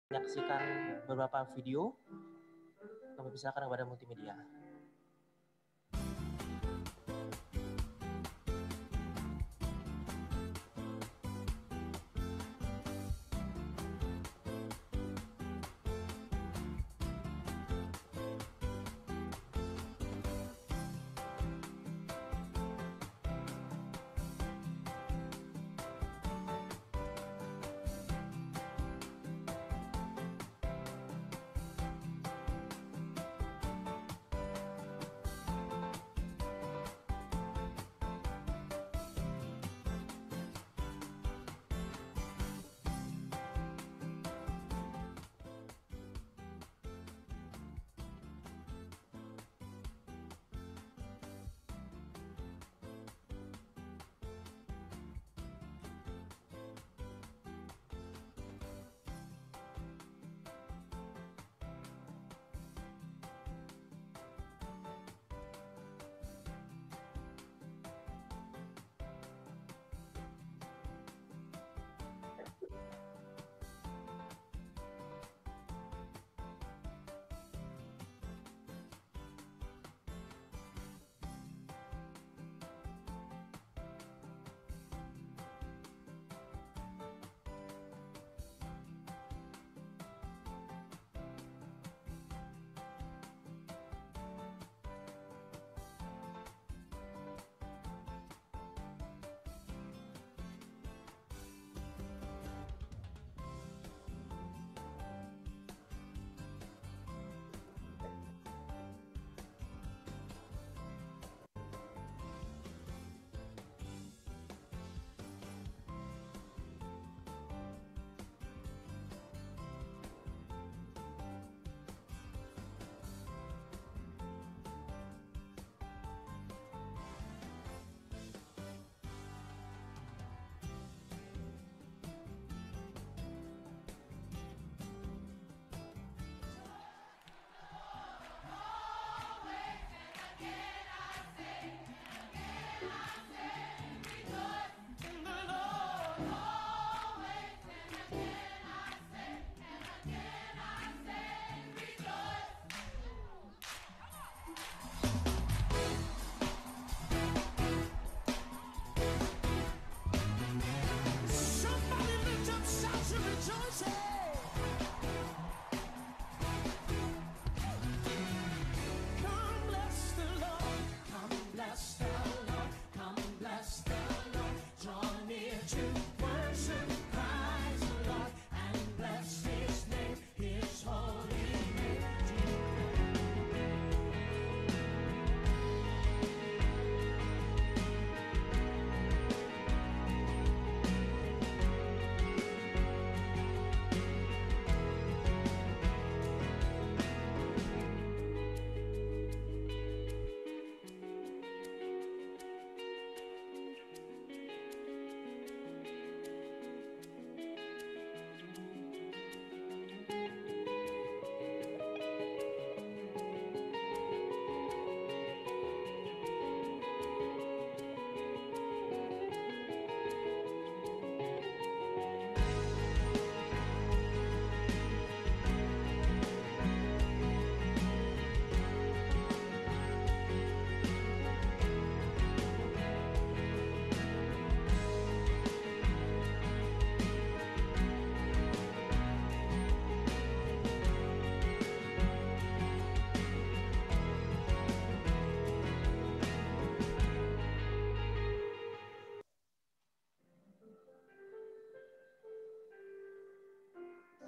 menyaksikan beberapa video kami persilakan kepada multimedia.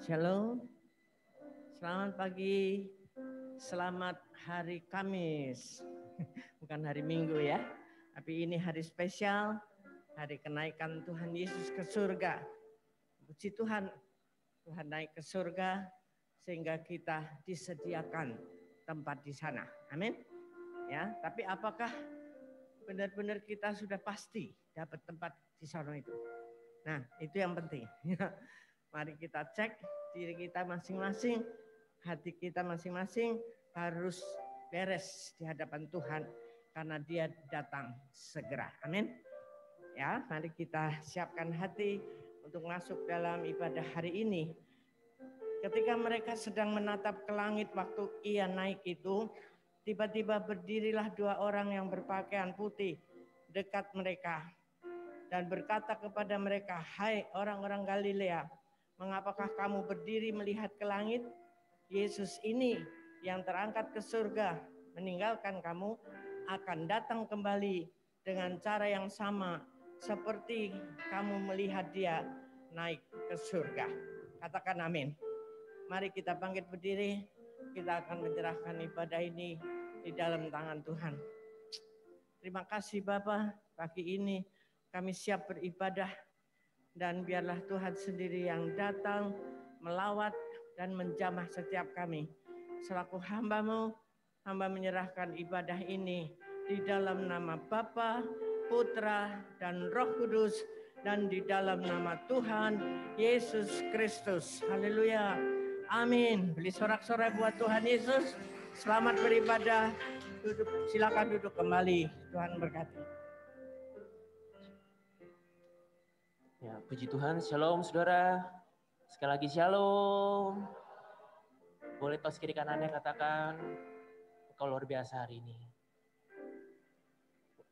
Shalom, selamat pagi, selamat hari Kamis, bukan hari Minggu ya, tapi ini hari spesial, hari kenaikan Tuhan Yesus ke surga. Puji Tuhan, Tuhan naik ke surga sehingga kita disediakan tempat di sana. Amin. Ya, tapi apakah benar-benar kita sudah pasti dapat tempat di sana itu? Nah, itu yang penting. Mari kita cek diri kita masing-masing, hati kita masing-masing harus beres di hadapan Tuhan karena Dia datang segera. Amin. Ya, mari kita siapkan hati untuk masuk dalam ibadah hari ini. Ketika mereka sedang menatap ke langit waktu ia naik itu, tiba-tiba berdirilah 2 orang yang berpakaian putih dekat mereka dan berkata kepada mereka, "Hai orang-orang Galilea, mengapakah kamu berdiri melihat ke langit? Yesus ini yang terangkat ke surga meninggalkan kamu akan datang kembali dengan cara yang sama seperti kamu melihat dia naik ke surga." Katakan amin. Mari kita bangkit berdiri, kita akan menyerahkan ibadah ini di dalam tangan Tuhan. Terima kasih Bapa, pagi ini kami siap beribadah dan biarlah Tuhan sendiri yang datang melawat dan menjamah setiap kami. Selaku hamba-Mu, hamba menyerahkan ibadah ini di dalam nama Bapa, Putra, dan Roh Kudus, dan di dalam nama Tuhan Yesus Kristus. Haleluya. Amin. Beri sorak-sorai buat Tuhan Yesus. Selamat beribadah. Silakan duduk kembali. Tuhan berkati. Ya, puji Tuhan. Shalom saudara. Sekali lagi shalom. Boleh tos kiri kanannya katakan, "Engkau luar biasa hari ini."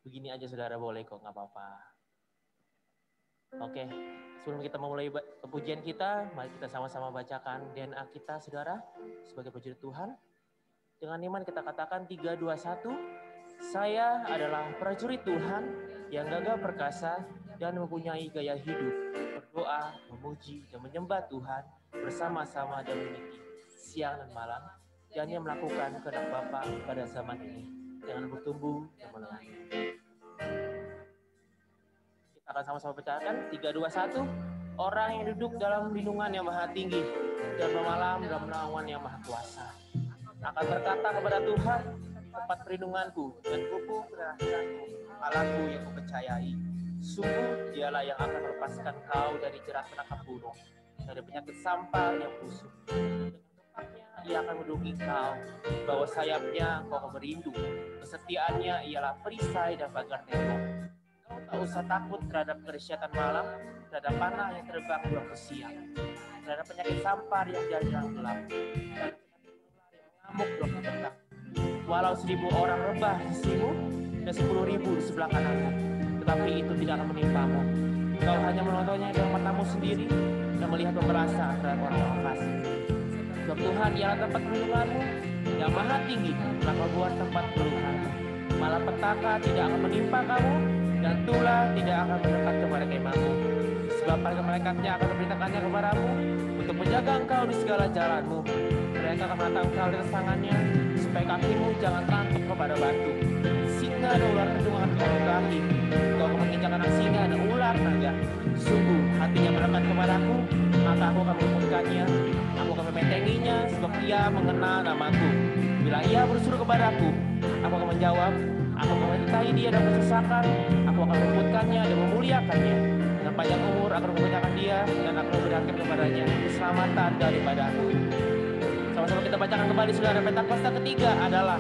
Begini aja saudara, boleh kok, nggak apa-apa. Oke, sebelum kita memulai pujian kita, mari kita sama-sama bacakan DNA kita saudara sebagai puji Tuhan. Dengan iman kita katakan 3, 2, 1. Saya adalah prajurit Tuhan yang gagah perkasa dan mempunyai gaya hidup berdoa, memuji, dan menyembah Tuhan bersama-sama dan unity siang dan malam, dan yang melakukan kehendak Bapa pada zaman ini dengan bertumbuh dan melayani. Kita akan sama-sama bacakan 3, 2, 1. Orang yang duduk dalam lindungan yang maha tinggi dan bermalam dalam naungan yang maha kuasa akan berkata kepada Tuhan, tempat perlindunganku dan buku perakhiranku, Allahku yang kupercayai. Sungguh dialah yang akan melepaskan kau dari jerat penangkap burung, dari penyakit sampar yang busuk. Dengan tepatnya ia akan melindungi kau, bahwa sayapnya kau akan berlindung. Kesetiaannya ialah perisai dan pagar tembok. Kau tak usah takut terhadap kedahsyatan malam, terhadap panah yang terbang di waktu siang, terhadap penyakit sampar yang jarang gelap, dan ngamuk di waktu petang. Walau 1000 orang rebah di sisimu dan 10.000 di sebelah kananmu, tetapi itu tidak akan menimpamu. Kau hanya menontonnya dengan matamu sendiri dan melihat pembalasan terhadap orang-orang fasik. Sebab Tuhan ialah tempat perlindunganmu yang maha tinggi, telah membuat tempat perlindunganmu. Malapetaka tidak akan menimpa kamu, dan tulah tidak akan mendekat kepada kemahmu. Sebab malaikat-malaikatnya akan memberitakannya kepadamu untuk menjaga engkau di segala jalanmu. Mereka akan menatang engkau di atas tangannya, supaya kakimu jangan terantuk kepada batu. Singa dan ular kedung akan kau ludahi. Kau akan menginjak anak singa dan ular naga. Sungguh hatinya mendekat kepadaku, maka aku akan meluputkannya. Aku akan mementenginya, sebab ia mengenal namaku. Bila ia berseru kepadaku, aku akan menjawab. Aku akan menyertai dia dan mensesakan. Aku akan meluputkannya dan memuliakannya. Dengan panjang umur akan memudahkan dia, dan akan memberikan kepadanya keselamatan daripadaku. Sama-sama kita bacakan kembali saudara. Pentakosta ketiga adalah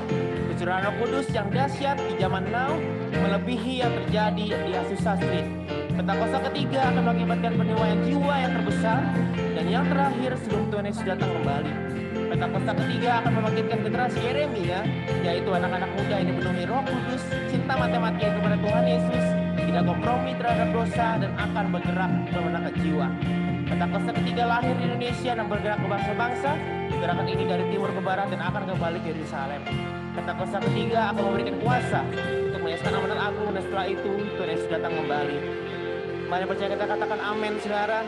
pencurahan Roh Kudus yang dahsyat di zaman now, melebihi yang terjadi di Azusa Street. Pentakosta ketiga akan mengakibatkan penyuaian jiwa yang terbesar dan yang terakhir sebelum Tuhan Yesus datang kembali. Pentakosta ketiga akan membangkitkan generasi Yeremia, yaitu anak-anak muda yang dipenuhi Roh Kudus, cinta mati-matian kepada Tuhan Yesus, tidak kompromi terhadap dosa, dan akan bergerak memenangkan jiwa. Pentakosta ketiga lahir di Indonesia dan bergerak ke bangsa-bangsa. Gerakan ini dari timur ke barat dan akan kembali ke Yerusalem. Pentakosta ketiga akan memberikan kuasa untuk menyaksikan amanat agung, dan setelah itu Tuhan Yesus datang kembali. Mari percaya kita katakan amin saudara.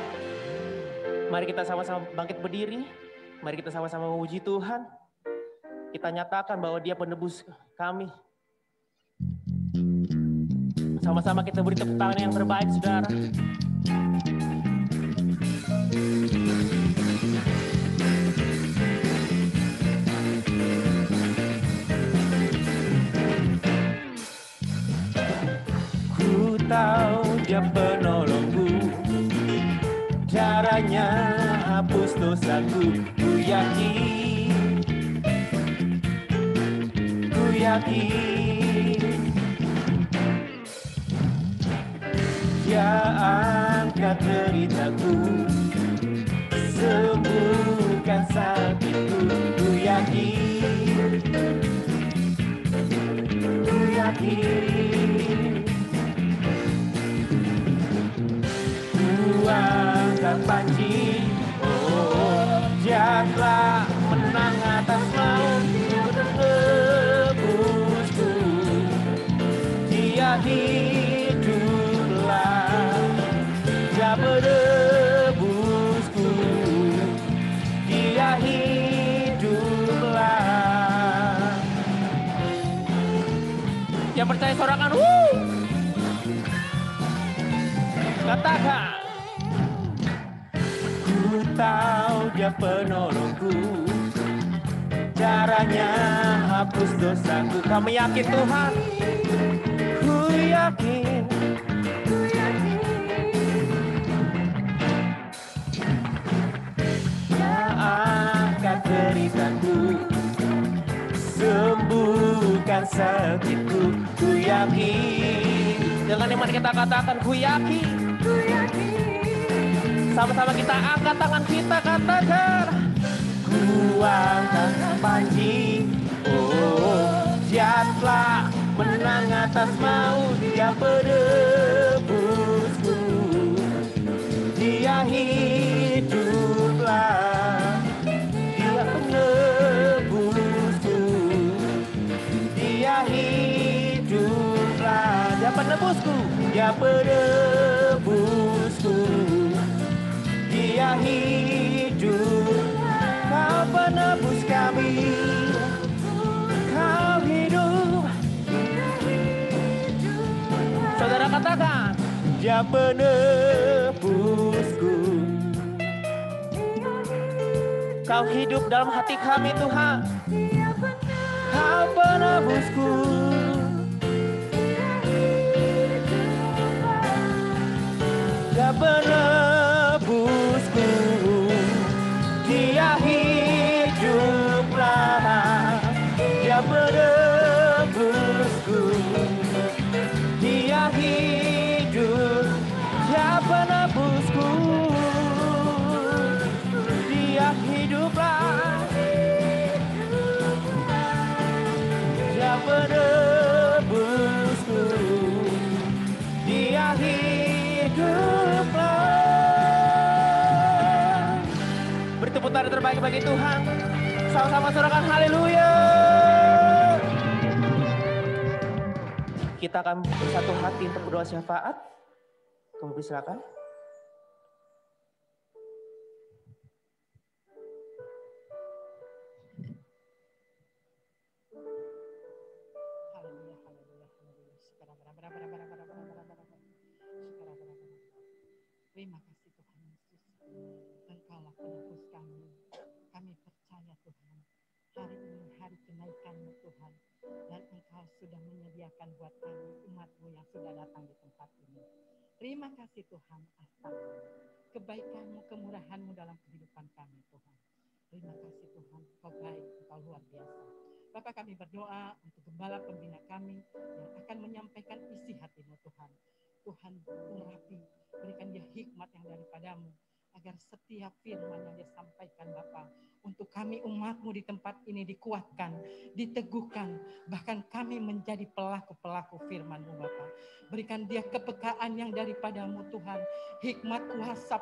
Mari kita sama-sama bangkit berdiri. Mari kita sama-sama memuji Tuhan. Kita nyatakan bahwa Dia penebus kami. Sama-sama kita beri tepuk tangan yang terbaik saudara. Ku tahu Dia penolongku, darahnya hapus dosaku. Ku yakin Dia angkat deritaku, sembuhkan yakin ku angkat panji, oh Dia menang atas maut, menebusku. Dia hiduplah, Dia menebusku. Dia hiduplah. Yang percaya sorakan, katakan. Ku tahu Dia penolongku, caranya hapus dosaku. Kami yakin Tuhan, ku yakin. Dia angkat deritaku, sembuhkan sakitku. Ku yakin. Dengan iman kita katakan, ku yakin. Ku yakin. Sama-sama kita angkat tangan kita, katakan. Ku angkat panji, oh Dia telah menang atas maut, Dia penebusku. Dia hiduplah, Dia penebusku. Dia hiduplah, Dia penebusku. Dia penebusku. Dia hidup, Kau penebus kami. Kau hidup. Saudara katakan, Dia penebusku. Kau hidup dalam hati kami Tuhan. Kau penebusku. Dia penebusku. Dia hiduplah, Dia penebusku. Dia hidup, Dia penebusku. Dia hiduplah, Dia penebusku. Dia hiduplah. Beri tepuk tangan terbaik bagi Tuhan. Sama-sama sorakan haleluya. Kita akan bersatu hati untuk berdoa syafaat. Kamu silakan. Terima kasih Tuhan Yesus. Engkaulah penebus kami. Kami percaya Tuhan. Hari ini hari kenaikan-Mu Tuhan. Dan Engkau sudah menyediakan buat kami umat-Mu yang sudah datang di tempat ini. Terima kasih Tuhan atas kebaikan-Mu, kemurahan-Mu dalam kehidupan kami Tuhan. Terima kasih Tuhan. Engkau baik, Engkau luar biasa. Bapak, kami berdoa untuk gembala pembina kami yang akan menyampaikan isi hati-Mu Tuhan. Tuhan urapi, berikan dia hikmat yang daripada-Mu, agar setiap firman yang dia sampaikan Bapa, untuk kami umat-Mu di tempat ini dikuatkan, diteguhkan, bahkan kami menjadi pelaku-pelaku firman-Mu Bapa. Berikan dia kepekaan yang daripada-Mu Tuhan, hikmat kuasa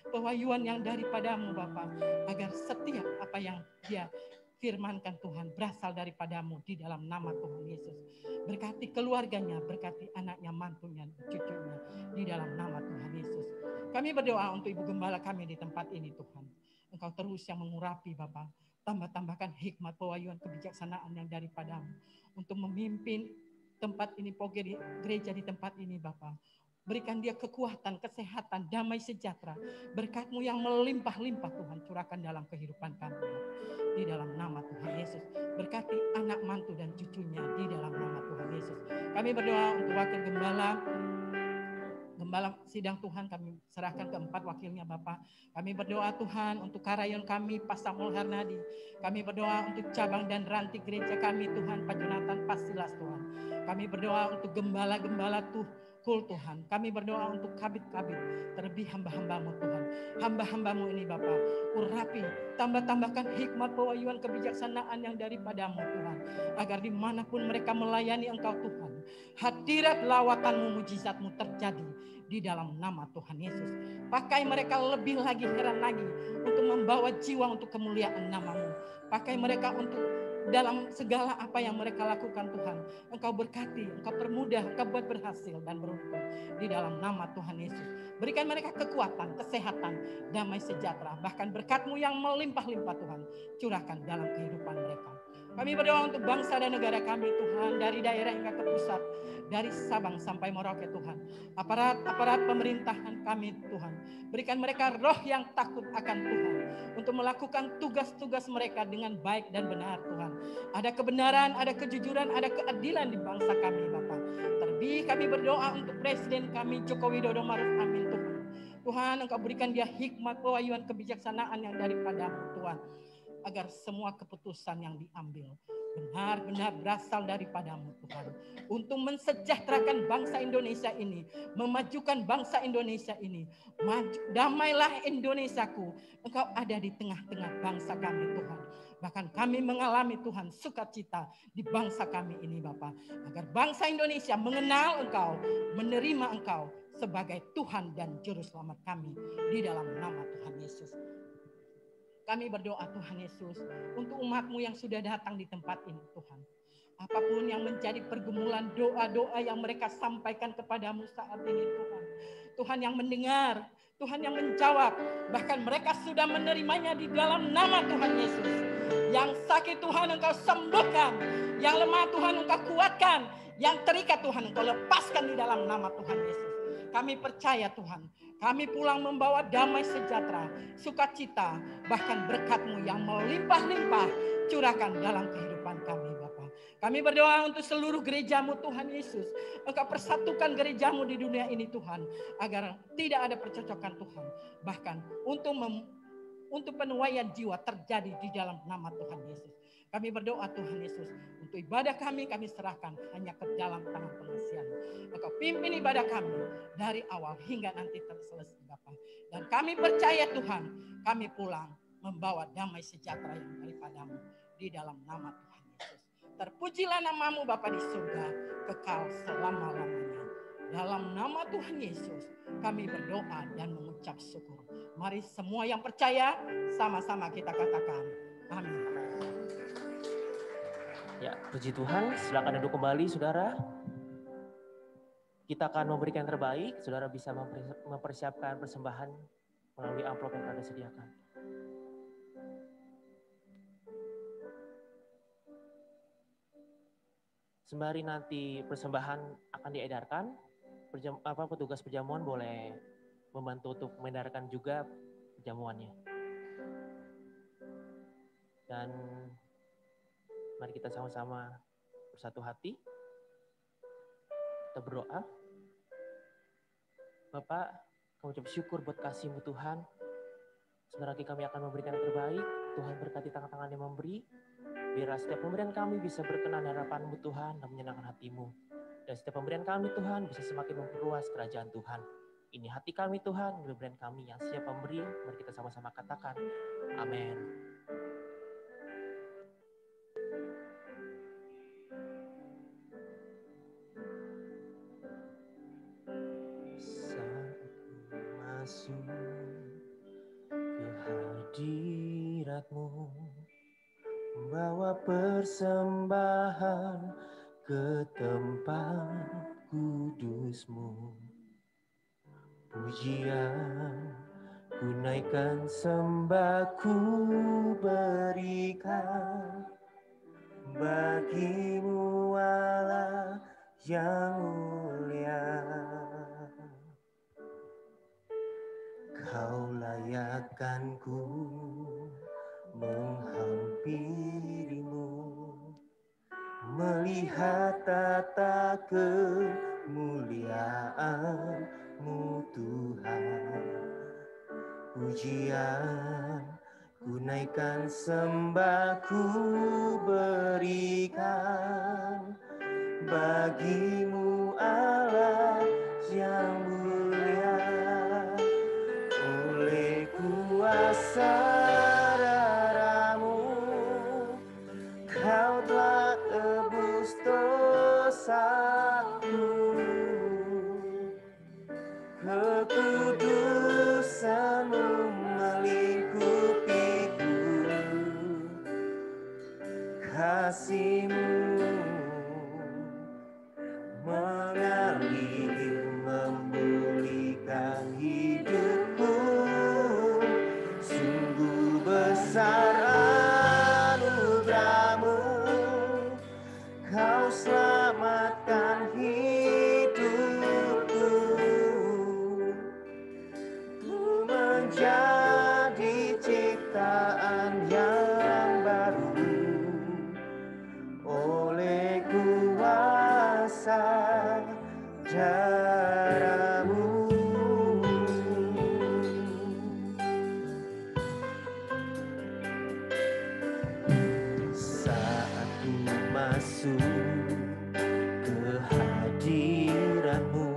pewahyuan yang daripada-Mu Bapa, agar setiap apa yang dia firmankan Tuhan berasal daripada-Mu di dalam nama Tuhan Yesus. Berkati keluarganya, berkati anaknya, mantunya, cucunya di dalam nama Tuhan Yesus. Kami berdoa untuk Ibu Gembala kami di tempat ini Tuhan. Engkau terus yang mengurapi Bapa. Tambah-tambahkan hikmat, pewahyuan, kebijaksanaan yang daripada-Mu untuk memimpin tempat ini, gereja di tempat ini Bapa. Berikan dia kekuatan, kesehatan, damai sejahtera. Berkat-Mu yang melimpah-limpah Tuhan curahkan dalam kehidupan kami. Di dalam nama Tuhan Yesus. Berkati anak mantu dan cucunya di dalam nama Tuhan Yesus. Kami berdoa untuk wakil gembala sidang Tuhan, kami serahkan keempat wakilnya Bapak. Kami berdoa Tuhan untuk karayon kami Pak Samuel Hernadi. Kami berdoa untuk cabang dan ranti gereja kami Tuhan, Pak Jonathan Pasilas Tuhan. Kami berdoa untuk gembala-gembala Kul Tuhan, kami berdoa untuk kabit-kabit, terlebih hamba-hambamu Tuhan. Hamba-hambamu ini Bapa, urapi, tambah-tambahkan hikmat, pewahyuan, kebijaksanaan yang daripadamu Tuhan. Agar dimanapun mereka melayani Engkau Tuhan, hadirat lawatanmu, mujizatmu terjadi di dalam nama Tuhan Yesus. Pakai mereka lebih lagi, heran lagi, untuk membawa jiwa untuk kemuliaan namamu. Pakai mereka untuk dalam segala apa yang mereka lakukan Tuhan. Engkau berkati, Engkau permudah, Engkau buat berhasil dan beruntung di dalam nama Tuhan Yesus. Berikan mereka kekuatan, kesehatan, damai sejahtera. Bahkan berkat-Mu yang melimpah-limpah Tuhan, curahkan dalam kehidupan mereka. Kami berdoa untuk bangsa dan negara kami Tuhan, dari daerah hingga ke pusat, dari Sabang sampai Merauke Tuhan. Aparat pemerintahan kami Tuhan, berikan mereka roh yang takut akan Tuhan, untuk melakukan tugas-tugas mereka dengan baik dan benar Tuhan. Ada kebenaran, ada kejujuran, ada keadilan di bangsa kami Bapa. Terlebih kami berdoa untuk Presiden kami Joko Widodo Maruf Amin Tuhan. Tuhan, Engkau berikan dia hikmat, pewahyuan, kebijaksanaan yang daripadamu Tuhan. Agar semua keputusan yang diambil benar-benar berasal daripadamu Tuhan. Untuk mensejahterakan bangsa Indonesia ini, memajukan bangsa Indonesia ini. Damailah Indonesiaku, Engkau ada di tengah-tengah bangsa kami Tuhan. Bahkan kami mengalami Tuhan sukacita di bangsa kami ini Bapa. Agar bangsa Indonesia mengenal Engkau, menerima Engkau sebagai Tuhan dan Juru Selamat kami di dalam nama Tuhan Yesus. Kami berdoa Tuhan Yesus untuk umat-Mu yang sudah datang di tempat ini Tuhan. Apapun yang menjadi pergumulan doa-doa yang mereka sampaikan kepadamu saat ini Tuhan. Tuhan yang mendengar, Tuhan yang menjawab. Bahkan mereka sudah menerimanya di dalam nama Tuhan Yesus. Yang sakit Tuhan Engkau sembuhkan. Yang lemah Tuhan Engkau kuatkan. Yang terikat Tuhan Engkau lepaskan di dalam nama Tuhan Yesus. Kami percaya Tuhan. Kami pulang membawa damai sejahtera, sukacita, bahkan berkat-Mu yang melimpah-limpah curahkan dalam kehidupan kami Bapa. Kami berdoa untuk seluruh gereja-Mu Tuhan Yesus. Engkau persatukan gereja-Mu di dunia ini Tuhan. Agar tidak ada percocokan Tuhan. Bahkan untuk penuaian jiwa terjadi di dalam nama Tuhan Yesus. Kami berdoa Tuhan Yesus. Untuk ibadah kami serahkan hanya ke dalam tangan pengasihan. Engkau pimpin ibadah kami dari awal hingga nanti terselesai Bapa. Dan kami percaya Tuhan, kami pulang membawa damai sejahtera yang daripadamu di dalam nama Tuhan Yesus. Terpujilah namamu Bapa di surga, kekal selama-lamanya. Dalam nama Tuhan Yesus, kami berdoa dan mengucap syukur. Mari semua yang percaya, sama-sama kita katakan, amin. Ya, puji Tuhan. Silakan duduk kembali, saudara. Kita akan memberikan yang terbaik. Saudara bisa mempersiapkan persembahan melalui amplop yang telah disediakan. Sembari nanti persembahan akan diedarkan, petugas perjamuan boleh membantu untuk mengedarkan juga perjamuannya. Dan mari kita sama-sama bersatu hati. Kita berdoa. Bapak, kami ucap syukur buat kasih-Mu Tuhan. Sebentar lagi kami akan memberikan yang terbaik. Tuhan berkati tangan-tangan yang memberi. Biar setiap pemberian kami bisa berkenan hadapan-Mu Tuhan dan menyenangkan hati-Mu. Dan setiap pemberian kami Tuhan bisa semakin memperluas kerajaan Tuhan. Ini hati kami Tuhan, pemberian kami yang siap memberi. Mari kita sama-sama katakan, amin. Masuk ke hadirat-Mu, membawa persembahan ke tempat kudus-Mu. Pujian ku naikkan, sembah ku berikan bagi-Mu Allah yang mulia. Kau layakkan ku menghampirimu, melihat tata kemuliaan-Mu Tuhan. Pujian ku naikkan, sembah ku berikan bagi-Mu Allah yang mulia, oleh kuasa darah-Mu, Kau telah tebus dosaku. Kekudusan-Mu melingkupiku, kasih-Mu mengalir memulihkan hidupku. Sungguh besar anugerah-Mu, Kau selamatkan hidupku. Ku menjadi ciptaan yang baru oleh kuasa darah-Mu. Saat ku masuk ke hadirat-Mu,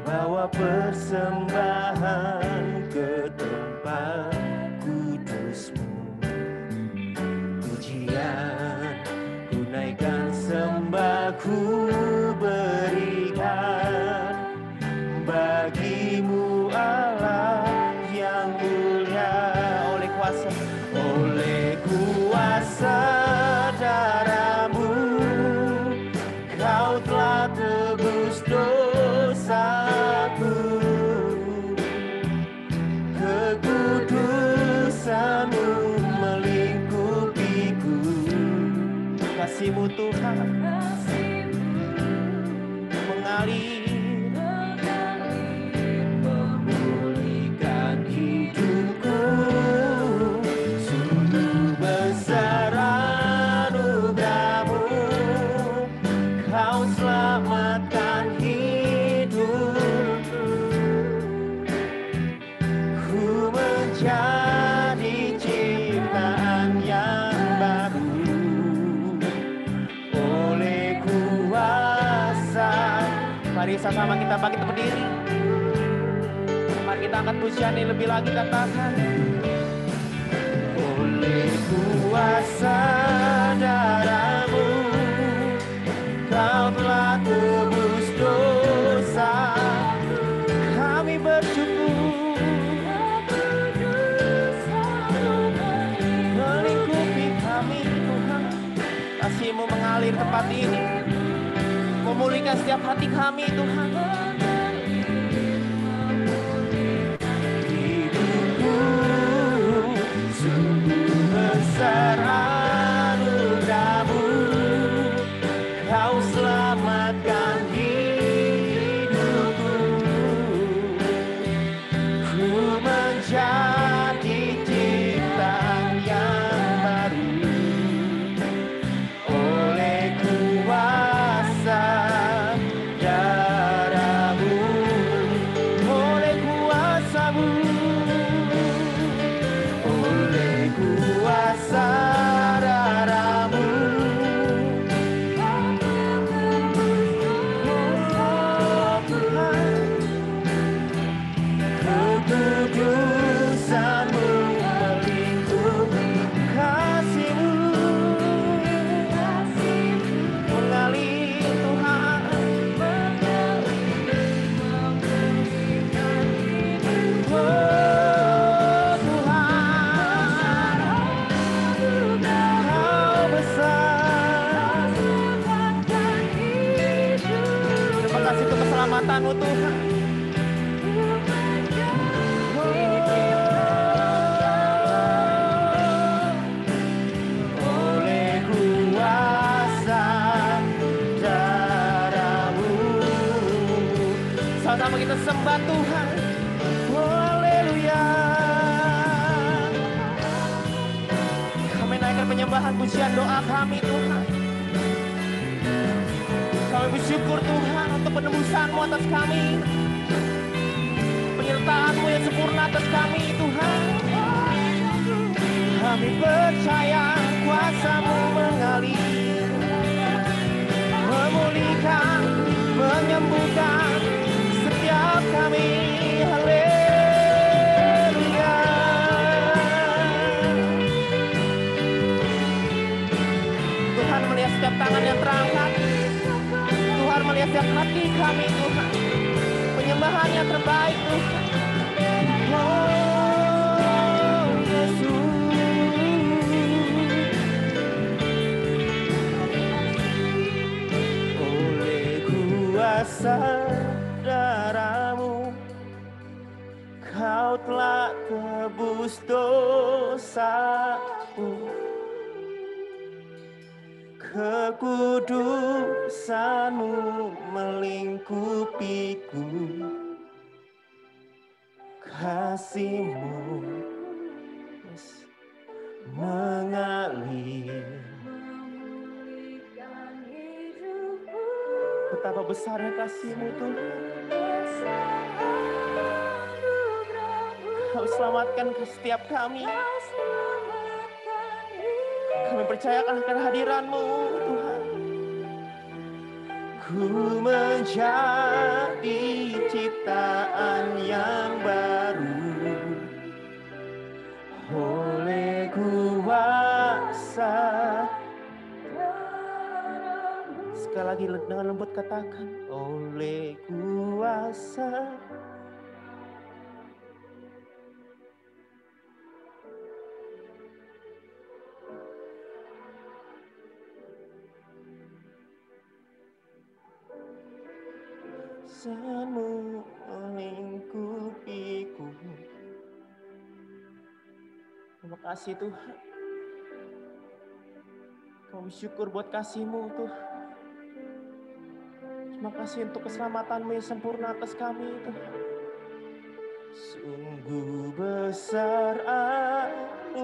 bawa persembahan ke tempat kudus-Mu, pujian ku naikkan, sembah ku berikan bagi-Mu Allah yang mulia. Oleh kuasa darah-Mu, Kau telah tebus dosaku. Kekudusan-Mu melingkupiku, kasih-Mu Tuhan mengalir memulihkan hidupku. Sungguh besar anugerah-Mu, Kau selamatkan hidupku. Ku menjadi ciptaan yang baru oleh kuasa. Mari sama-sama kita bangkit berdiri. Mari kita angkat pujian ini lebih lagi, katakan oleh kuasa darah-Mu, Kau telah tebus dosa. Kami bersyukur melingkupi kami Tuhan. Kasih-Mu mengalir tempat ini, memulihkan setiap hati kami Tuhan. Hidupku sungguh besar anugerah-Mu, Kau selamatkan hidupku. Ku menjadi ciptaan yang baru oleh kuasa darah-Mu, oleh kuasa-Mu, oleh kuasa darah-Mu. Oh Tuhan, kekudusan-Mu melingkupi, kasih-Mu mengalir Tuhan. Oh Tuhan, Kau besar. Terima kasih untuk keselamatan-Mu Tuhan. Oleh kuasa darah-Mu, sama-sama kita sembah Tuhan. Haleluya. Kami naikkan penyembahan, pujian, doa kami Tuhan. Kami bersyukur Tuhan untuk penebusan-Mu atas kami, penyertaan-Mu yang sempurna atas kami Tuhan. Kami percaya kuasa-Mu mengalir, memulihkan, menyembuhkan setiap kami. Haleluya. Tuhan melihat setiap tangan yang terangkat. Tuhan melihat setiap hati kami, Tuhan. Penyembahan yang terbaik, Tuhan. Oh, Yesus. Oleh kuasa darah-Mu, Kau telah tebus dosaku. Kekudusan-Mu melingkupiku. Kasih-Mu mengalir. Betapa besarnya kasih-Mu, Tuhan. Kau selamatkan setiap kami. Kami percayakan kehadiran-Mu, Tuhan. Ku menjadi ciptaan yang baru oleh kuasa. Sekali lagi dengan lembut katakan, oleh kuasa. Kuasa-Mu melingkupiku. Terima kasih Tuhan. Kami bersyukur buat kasih-Mu Tuhan. Terima kasih untuk keselamatan-Mu yang sempurna atas kami Tuhan. Sungguh besar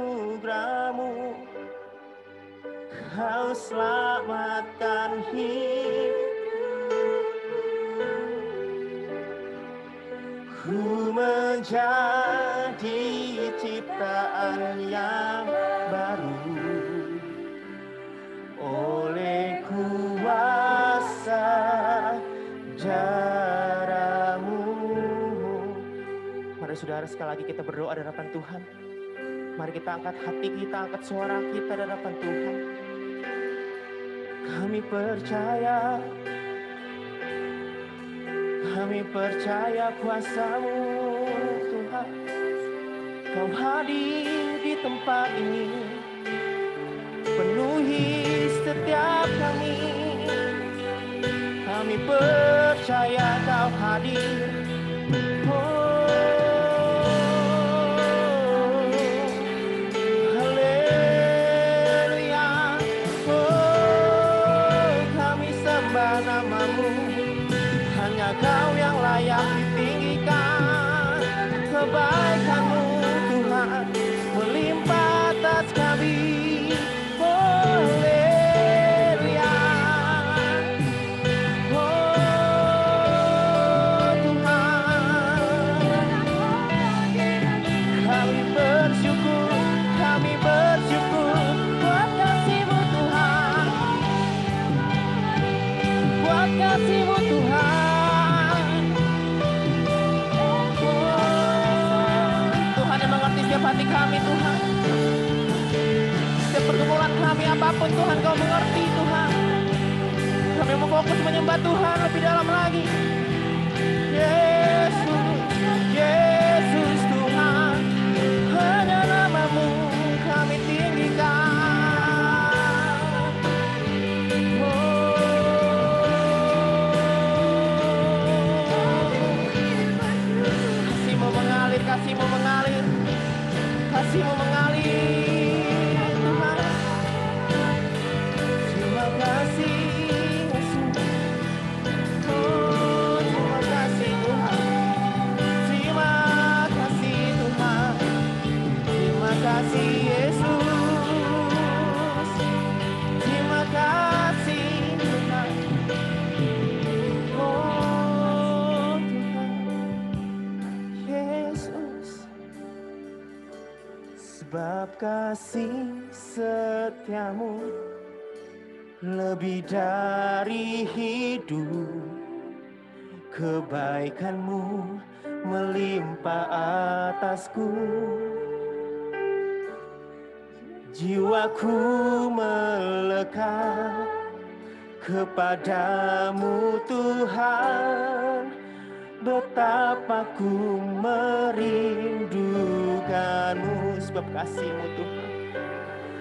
anugerah-Mu, Kau selamatkan hidup. Ku menjadi ciptaan yang baru oleh kuasa darah-Mu. Mari saudara, sekali lagi kita berdoa di hadapan Tuhan. Mari kita angkat hati kita, angkat suara kita di hadapan Tuhan. Kami percaya kuasa-Mu Tuhan. Kau hadir di tempat ini, penuhi setiap kami. Kami percaya Kau hadir. Haleluya. Kami sembah nama-Mu. Hanya Kau yang layak ditinggikan. Kebaikan-Mu Tuhan melimpah atas kami. Haleluya. Oh Tuhan, kami bersyukur buat kasih-Mu Tuhan. Buat kasih-Mu Tuhan. Setiap hati kami Tuhan, setiap pergumulan kami apapun Tuhan, Kau mengerti Tuhan. Kami mau fokus menyembah Tuhan lebih dalam lagi. Yesus, Yesus Tuhan, hanya nama-Mu kami tinggikan. Kasih-Mu mengalir, kasih-Mu mengalir. Kasih-Mu mengalir Tuhan. Terima kasih Yesus. Oh terima kasih Tuhan. Terima kasih Tuhan. Terima kasih Yesus. Terima kasih Tuhan. Oh Tuhan Yesus. Sebab kasih setiamu lebih dari hidup, kebaikan-Mu melimpah atasku. Jiwaku melekat kepadamu Tuhan, betapa ku merindukan-Mu. Sebab kasih-Mu Tuhan,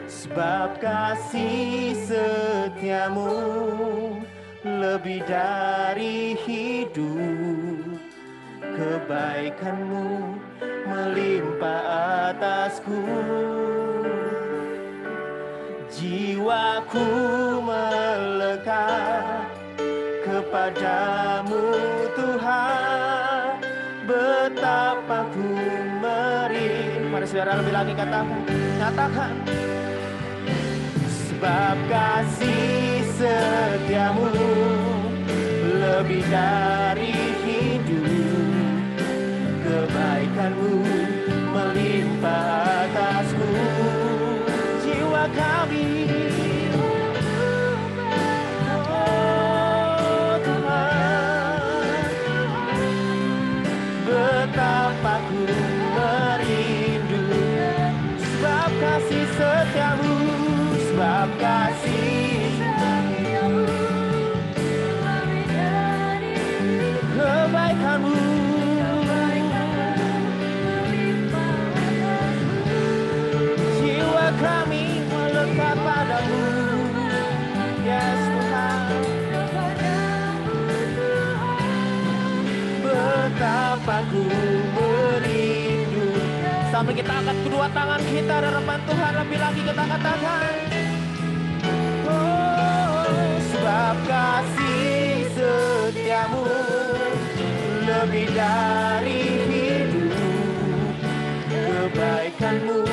sebab kasih setia-Mu lebih dari hidup. Kebaikan-Mu melimpah atasku. Jiwaku melekat kepadamu Tuhan, betapa ku merindu. Mari saudara lebih lagi katakan. Sebab kasih setia-Mu lebih dari hidup. Kebaikan-Mu melimpah atasku. Jiwa kami, oh Tuhan, betapa ku merindu. Sebab kasih setia-Mu, sebab kasih setia-Mu lebih dari kebaikan-Mu. Jiwa kami melekat padamu, yes Tuhan. Betapa ku merindu. Sambil kita angkat kedua tangan kita di hadapan Tuhan, lebih lagi kita katakan, oh, sebab kasih setia-Mu lebih dari hidup. Kebaikan-Mu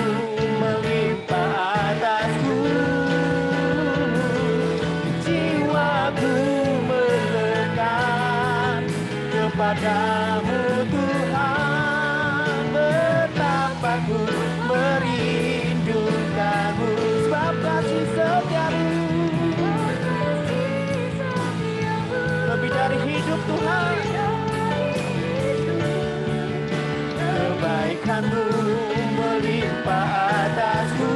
melimpah atasku. Jiwaku melekat kepadamu Tuhan, betapa ku merindukan-Mu. Sebab kasih setia-Mu lebih dari hidup Tuhan. Kebaikan-Mu melimpah atasku.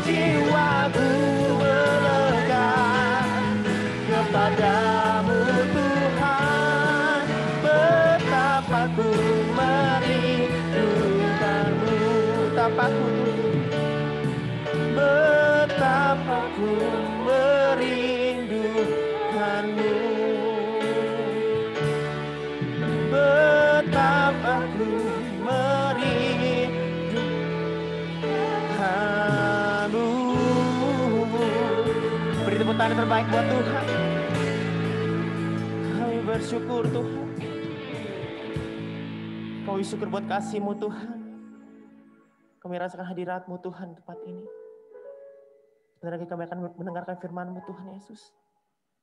Jiwaku melekat kepadamu Tuhan, betapa ku merindukan-Mu. Betapa ku merindukan-Mu. Betapa ku merindukan-Mu. Beri tepuk tangan terbaik buat Tuhan. Kami bersyukur Tuhan. Kami syukur buat kasih-Mu Tuhan. Kami rasakan hadirat-Mu Tuhan di tempat ini. Bentar lagi kami akan mendengarkan firman-Mu Tuhan Yesus.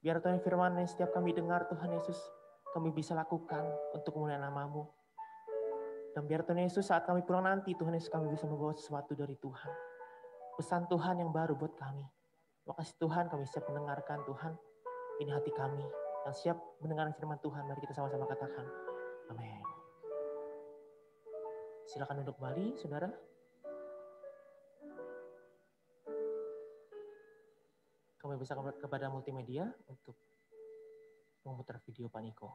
Biar Tuhan firman yang setiap kami dengar Tuhan Yesus, kami bisa lakukan untuk kemuliaan nama-Mu. Dan biar Tuhan Yesus saat kami pulang nanti, Tuhan Yesus kami bisa membawa sesuatu dari Tuhan. Pesan Tuhan yang baru buat kami. Makasih Tuhan, kami siap mendengarkan Tuhan. Ini hati kami yang siap mendengarkan firman Tuhan. Mari kita sama-sama katakan, amin. Silakan duduk kembali, saudara. Kami bisa kepada multimedia untuk memutar video Pak Niko.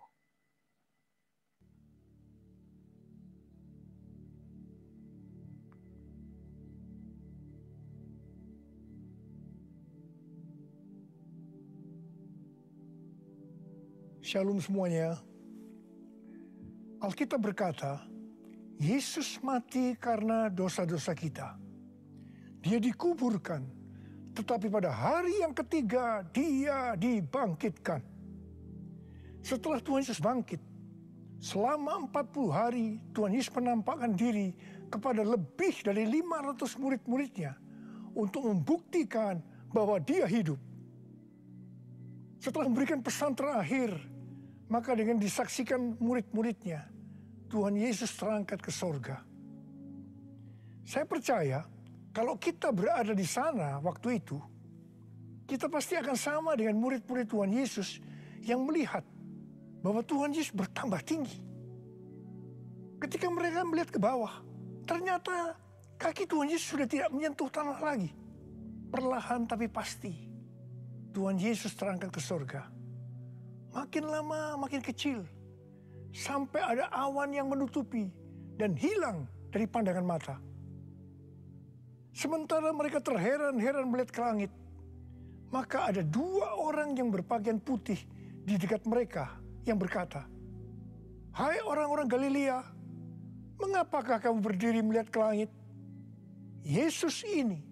Shalom semuanya. Alkitab berkata, Yesus mati karena dosa-dosa kita. Dia dikuburkan, tetapi pada hari yang ketiga dia dibangkitkan. Setelah Tuhan Yesus bangkit, selama 40 hari Tuhan Yesus menampakkan diri kepada lebih dari 500 murid-muridnya untuk membuktikan bahwa dia hidup. Setelah memberikan pesan terakhir, maka dengan disaksikan murid-muridnya, Tuhan Yesus terangkat ke sorga. Saya percaya kalau kita berada di sana waktu itu, kita pasti akan sama dengan murid-murid Tuhan Yesus yang melihat bahwa Tuhan Yesus bertambah tinggi. Ketika mereka melihat ke bawah, ternyata kaki Tuhan Yesus sudah tidak menyentuh tanah lagi. Perlahan tapi pasti, Tuhan Yesus terangkat ke surga. Makin lama makin kecil, sampai ada awan yang menutupi dan hilang dari pandangan mata. Sementara mereka terheran-heran melihat ke langit, maka ada 2 orang yang berpakaian putih di dekat mereka yang berkata, "Hai orang-orang Galilea, mengapakah kamu berdiri melihat ke langit? Yesus ini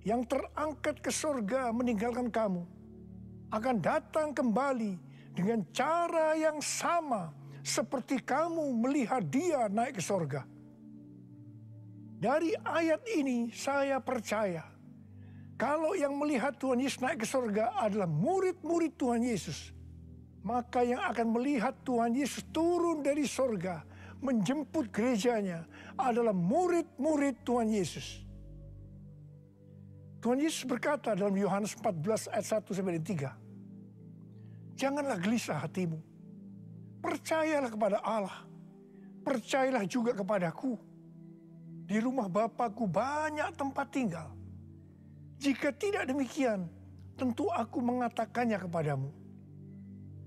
yang terangkat ke surga meninggalkan kamu, akan datang kembali dengan cara yang sama seperti kamu melihat dia naik ke surga." Dari ayat ini saya percaya kalau yang melihat Tuhan Yesus naik ke surga adalah murid-murid Tuhan Yesus, maka yang akan melihat Tuhan Yesus turun dari surga menjemput gerejanya adalah murid-murid Tuhan Yesus. Tuhan Yesus berkata dalam Yohanes 14 ayat 1-3, "Janganlah gelisah hatimu. Percayalah kepada Allah. Percayalah juga kepadaku. Di rumah Bapa-Ku banyak tempat tinggal. Jika tidak demikian, tentu aku mengatakannya kepadamu.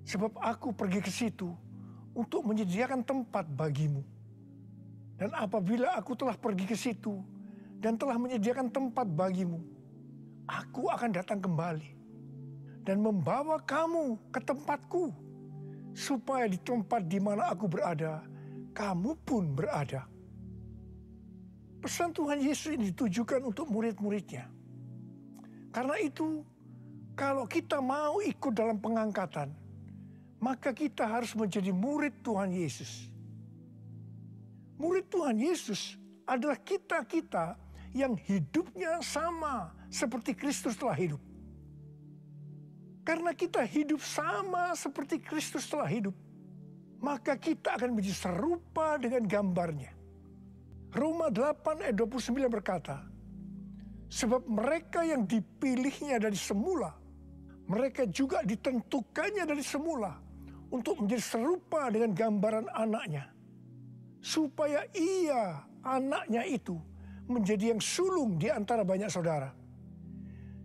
Sebab aku pergi ke situ untuk menyediakan tempat bagimu. Dan apabila aku telah pergi ke situ dan telah menyediakan tempat bagimu, aku akan datang kembali dan membawa kamu ke tempatku, supaya di tempat di mana aku berada, kamu pun berada." Pesan Tuhan Yesus ini ditujukan untuk murid-muridnya. Karena itu, kalau kita mau ikut dalam pengangkatan, maka kita harus menjadi murid Tuhan Yesus. Murid Tuhan Yesus adalah kita-kita yang hidupnya sama seperti Kristus telah hidup. Karena kita hidup sama seperti Kristus telah hidup, maka kita akan menjadi serupa dengan gambarnya. Roma 8 ayat 29 berkata, "Sebab mereka yang dipilihnya dari semula, mereka juga ditentukannya dari semula untuk menjadi serupa dengan gambaran anaknya, supaya ia, anaknya itu, menjadi yang sulung di antara banyak saudara."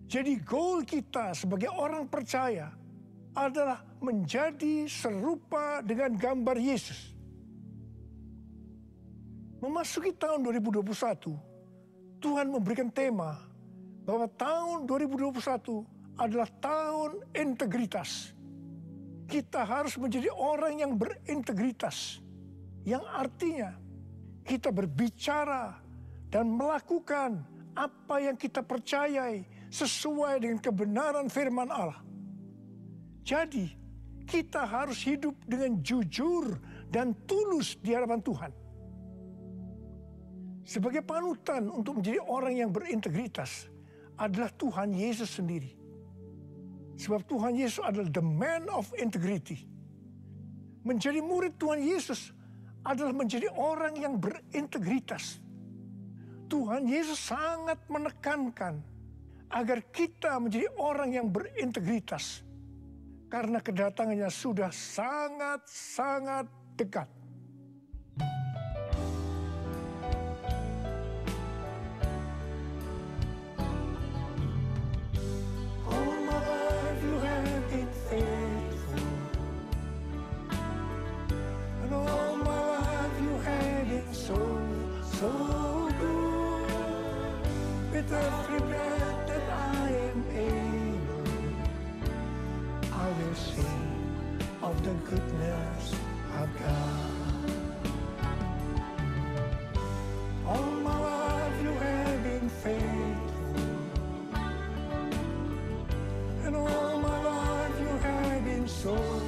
Jadi goal kita sebagai orang percaya adalah menjadi serupa dengan gambar Yesus. Memasuki tahun 2021, Tuhan memberikan tema bahwa tahun 2021 adalah tahun integritas. Kita harus menjadi orang yang berintegritas, yang artinya kita berbicara dan melakukan apa yang kita percayai sesuai dengan kebenaran firman Allah. Jadi, kita harus hidup dengan jujur dan tulus di hadapan Tuhan. Sebagai panutan untuk menjadi orang yang berintegritas adalah Tuhan Yesus sendiri. Sebab Tuhan Yesus adalah the man of integrity. Menjadi murid Tuhan Yesus adalah menjadi orang yang berintegritas. Tuhan Yesus sangat menekankan agar kita menjadi orang yang berintegritas, karena kedatangannya sudah sangat-sangat dekat. Every breath that I am able, I will sing of the goodness of God. All my life you have been faithful, and all my life you have been so good.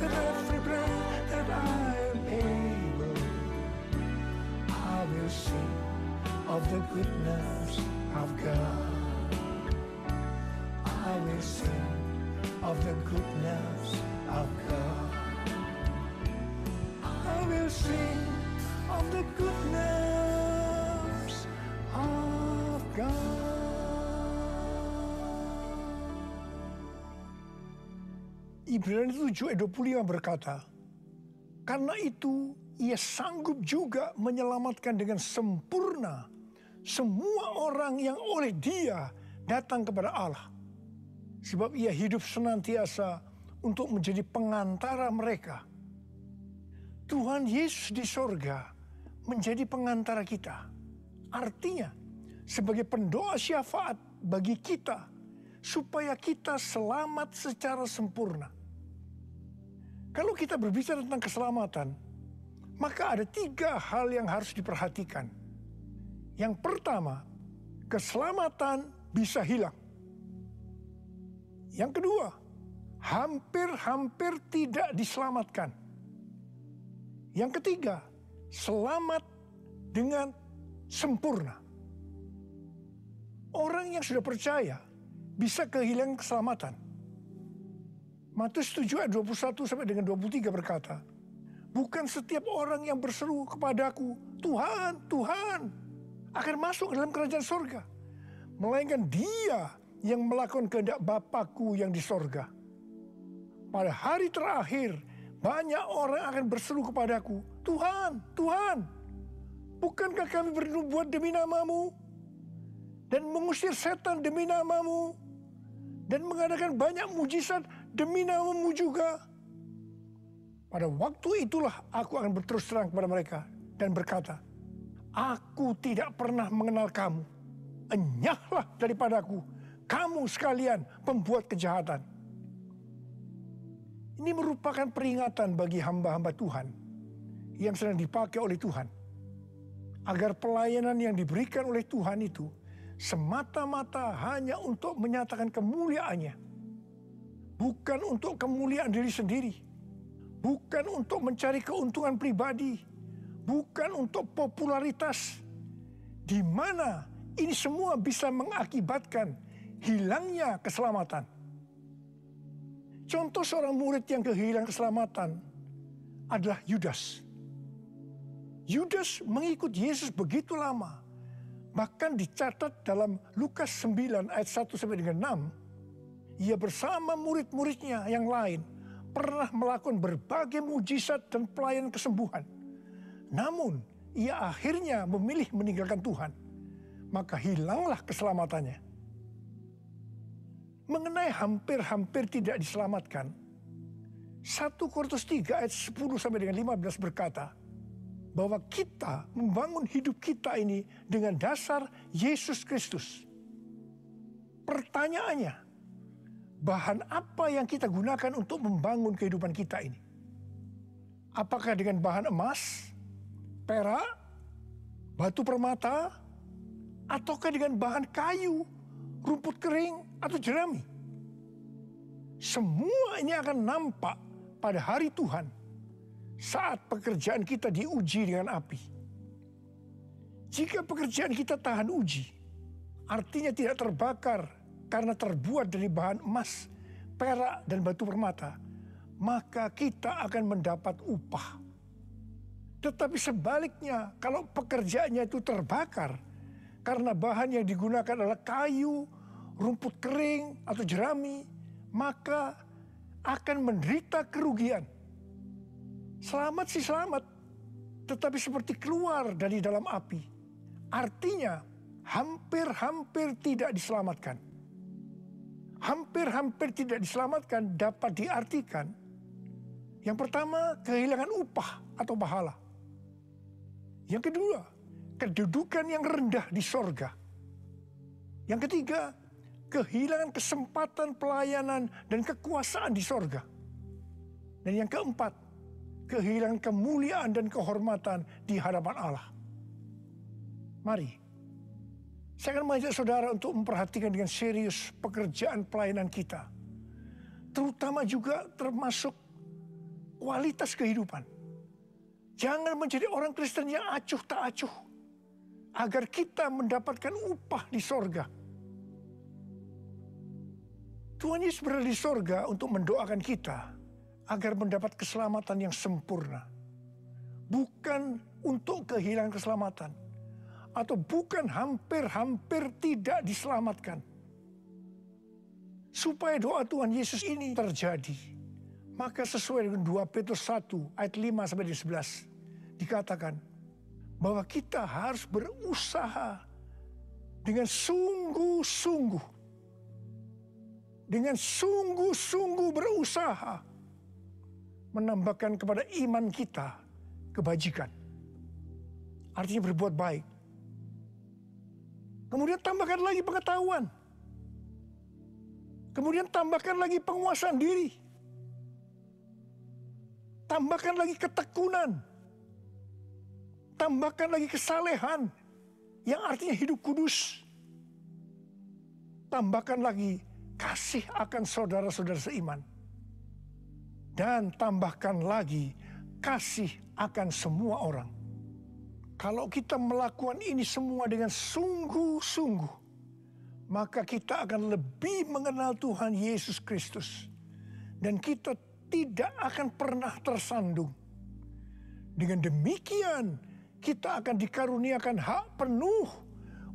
With every breath that I am able, I will sing of the goodness of God. I will sing of the goodness of God. I will sing of the goodness of God. Ibrani 7 ayat 25 berkata, karena itu ia sanggup juga menyelamatkan dengan sempurna semua orang yang oleh dia datang kepada Allah. Sebab ia hidup senantiasa untuk menjadi pengantara mereka. Tuhan Yesus di sorga menjadi pengantara kita. Artinya sebagai pendoa syafaat bagi kita supaya kita selamat secara sempurna. Kalau kita berbicara tentang keselamatan, maka ada 3 hal yang harus diperhatikan. Yang pertama, keselamatan bisa hilang. Yang kedua, hampir-hampir tidak diselamatkan. Yang ketiga, selamat dengan sempurna. Orang yang sudah percaya bisa kehilangan keselamatan. Matius 7 ayat 21 sampai dengan 23 berkata, bukan setiap orang yang berseru kepadaku, Tuhan, Tuhan, akan masuk ke dalam kerajaan sorga. Melainkan dia yang melakukan kehendak Bapa-Ku yang di sorga. Pada hari terakhir, banyak orang akan berseru kepadaku, Tuhan, Tuhan, bukankah kami bernubuat demi nama-Mu? Dan mengusir setan demi nama-Mu? Dan mengadakan banyak mujizat demi nama-Mu juga? Pada waktu itulah aku akan berterus terang kepada mereka dan berkata, aku tidak pernah mengenal kamu. Enyahlah daripadaku, kamu sekalian pembuat kejahatan. Ini merupakan peringatan bagi hamba-hamba Tuhan yang sedang dipakai oleh Tuhan. Agar pelayanan yang diberikan oleh Tuhan itu semata-mata hanya untuk menyatakan kemuliaannya. Bukan untuk kemuliaan diri sendiri. Bukan untuk mencari keuntungan pribadi. Bukan untuk popularitas. Di mana ini semua bisa mengakibatkan hilangnya keselamatan. Contoh seorang murid yang kehilangan keselamatan adalah Yudas. Yudas mengikut Yesus begitu lama. Bahkan dicatat dalam Lukas 9 ayat 1 sampai dengan 6. Ia bersama murid-muridnya yang lain pernah melakukan berbagai mujizat dan pelayanan kesembuhan. Namun ia akhirnya memilih meninggalkan Tuhan. Maka hilanglah keselamatannya. Mengenai hampir-hampir tidak diselamatkan, 1 Korintus 3 ayat 10 sampai dengan 15 berkata, bahwa kita membangun hidup kita ini dengan dasar Yesus Kristus. Pertanyaannya, bahan apa yang kita gunakan untuk membangun kehidupan kita ini? Apakah dengan bahan emas, perak, batu permata, ataukah dengan bahan kayu, rumput kering, atau jerami? Semua ini akan nampak pada hari Tuhan saat pekerjaan kita diuji dengan api. Jika pekerjaan kita tahan uji, artinya tidak terbakar karena terbuat dari bahan emas, perak, dan batu permata, maka kita akan mendapat upah. Tetapi sebaliknya, kalau pekerjaannya itu terbakar karena bahan yang digunakan adalah kayu, rumput kering, atau jerami, maka akan menderita kerugian. Selamat sih selamat, tetapi seperti keluar dari dalam api. Artinya hampir-hampir tidak diselamatkan. Hampir-hampir tidak diselamatkan dapat diartikan, yang pertama, kehilangan upah atau pahala. Yang kedua, kedudukan yang rendah di sorga. Yang ketiga, kehilangan kesempatan pelayanan dan kekuasaan di sorga. Dan yang keempat, kehilangan kemuliaan dan kehormatan di hadapan Allah. Mari, saya akan mengajak saudara untuk memperhatikan dengan serius pekerjaan pelayanan kita. Terutama juga termasuk kualitas kehidupan. Jangan menjadi orang Kristen yang acuh tak acuh. Agar kita mendapatkan upah di sorga. Tuhan Yesus berada di sorga untuk mendoakan kita agar mendapat keselamatan yang sempurna. Bukan untuk kehilangan keselamatan. Atau bukan hampir-hampir tidak diselamatkan. Supaya doa Tuhan Yesus ini terjadi, Maka sesuai dengan 2 Petrus 1 ayat 5 sampai 11 dikatakan bahwa kita harus berusaha dengan sungguh-sungguh. Dengan sungguh-sungguh berusaha menambahkan kepada iman kita kebajikan. Artinya berbuat baik. Kemudian tambahkan lagi pengetahuan. Kemudian tambahkan lagi penguasaan diri. Tambahkan lagi ketekunan. Tambahkan lagi kesalehan yang artinya hidup kudus. Tambahkan lagi kasih akan saudara-saudara seiman. Dan tambahkan lagi kasih akan semua orang. Kalau kita melakukan ini semua dengan sungguh-sungguh, maka kita akan lebih mengenal Tuhan Yesus Kristus. Dan kita tidak akan pernah tersandung. Dengan demikian, kita akan dikaruniakan hak penuh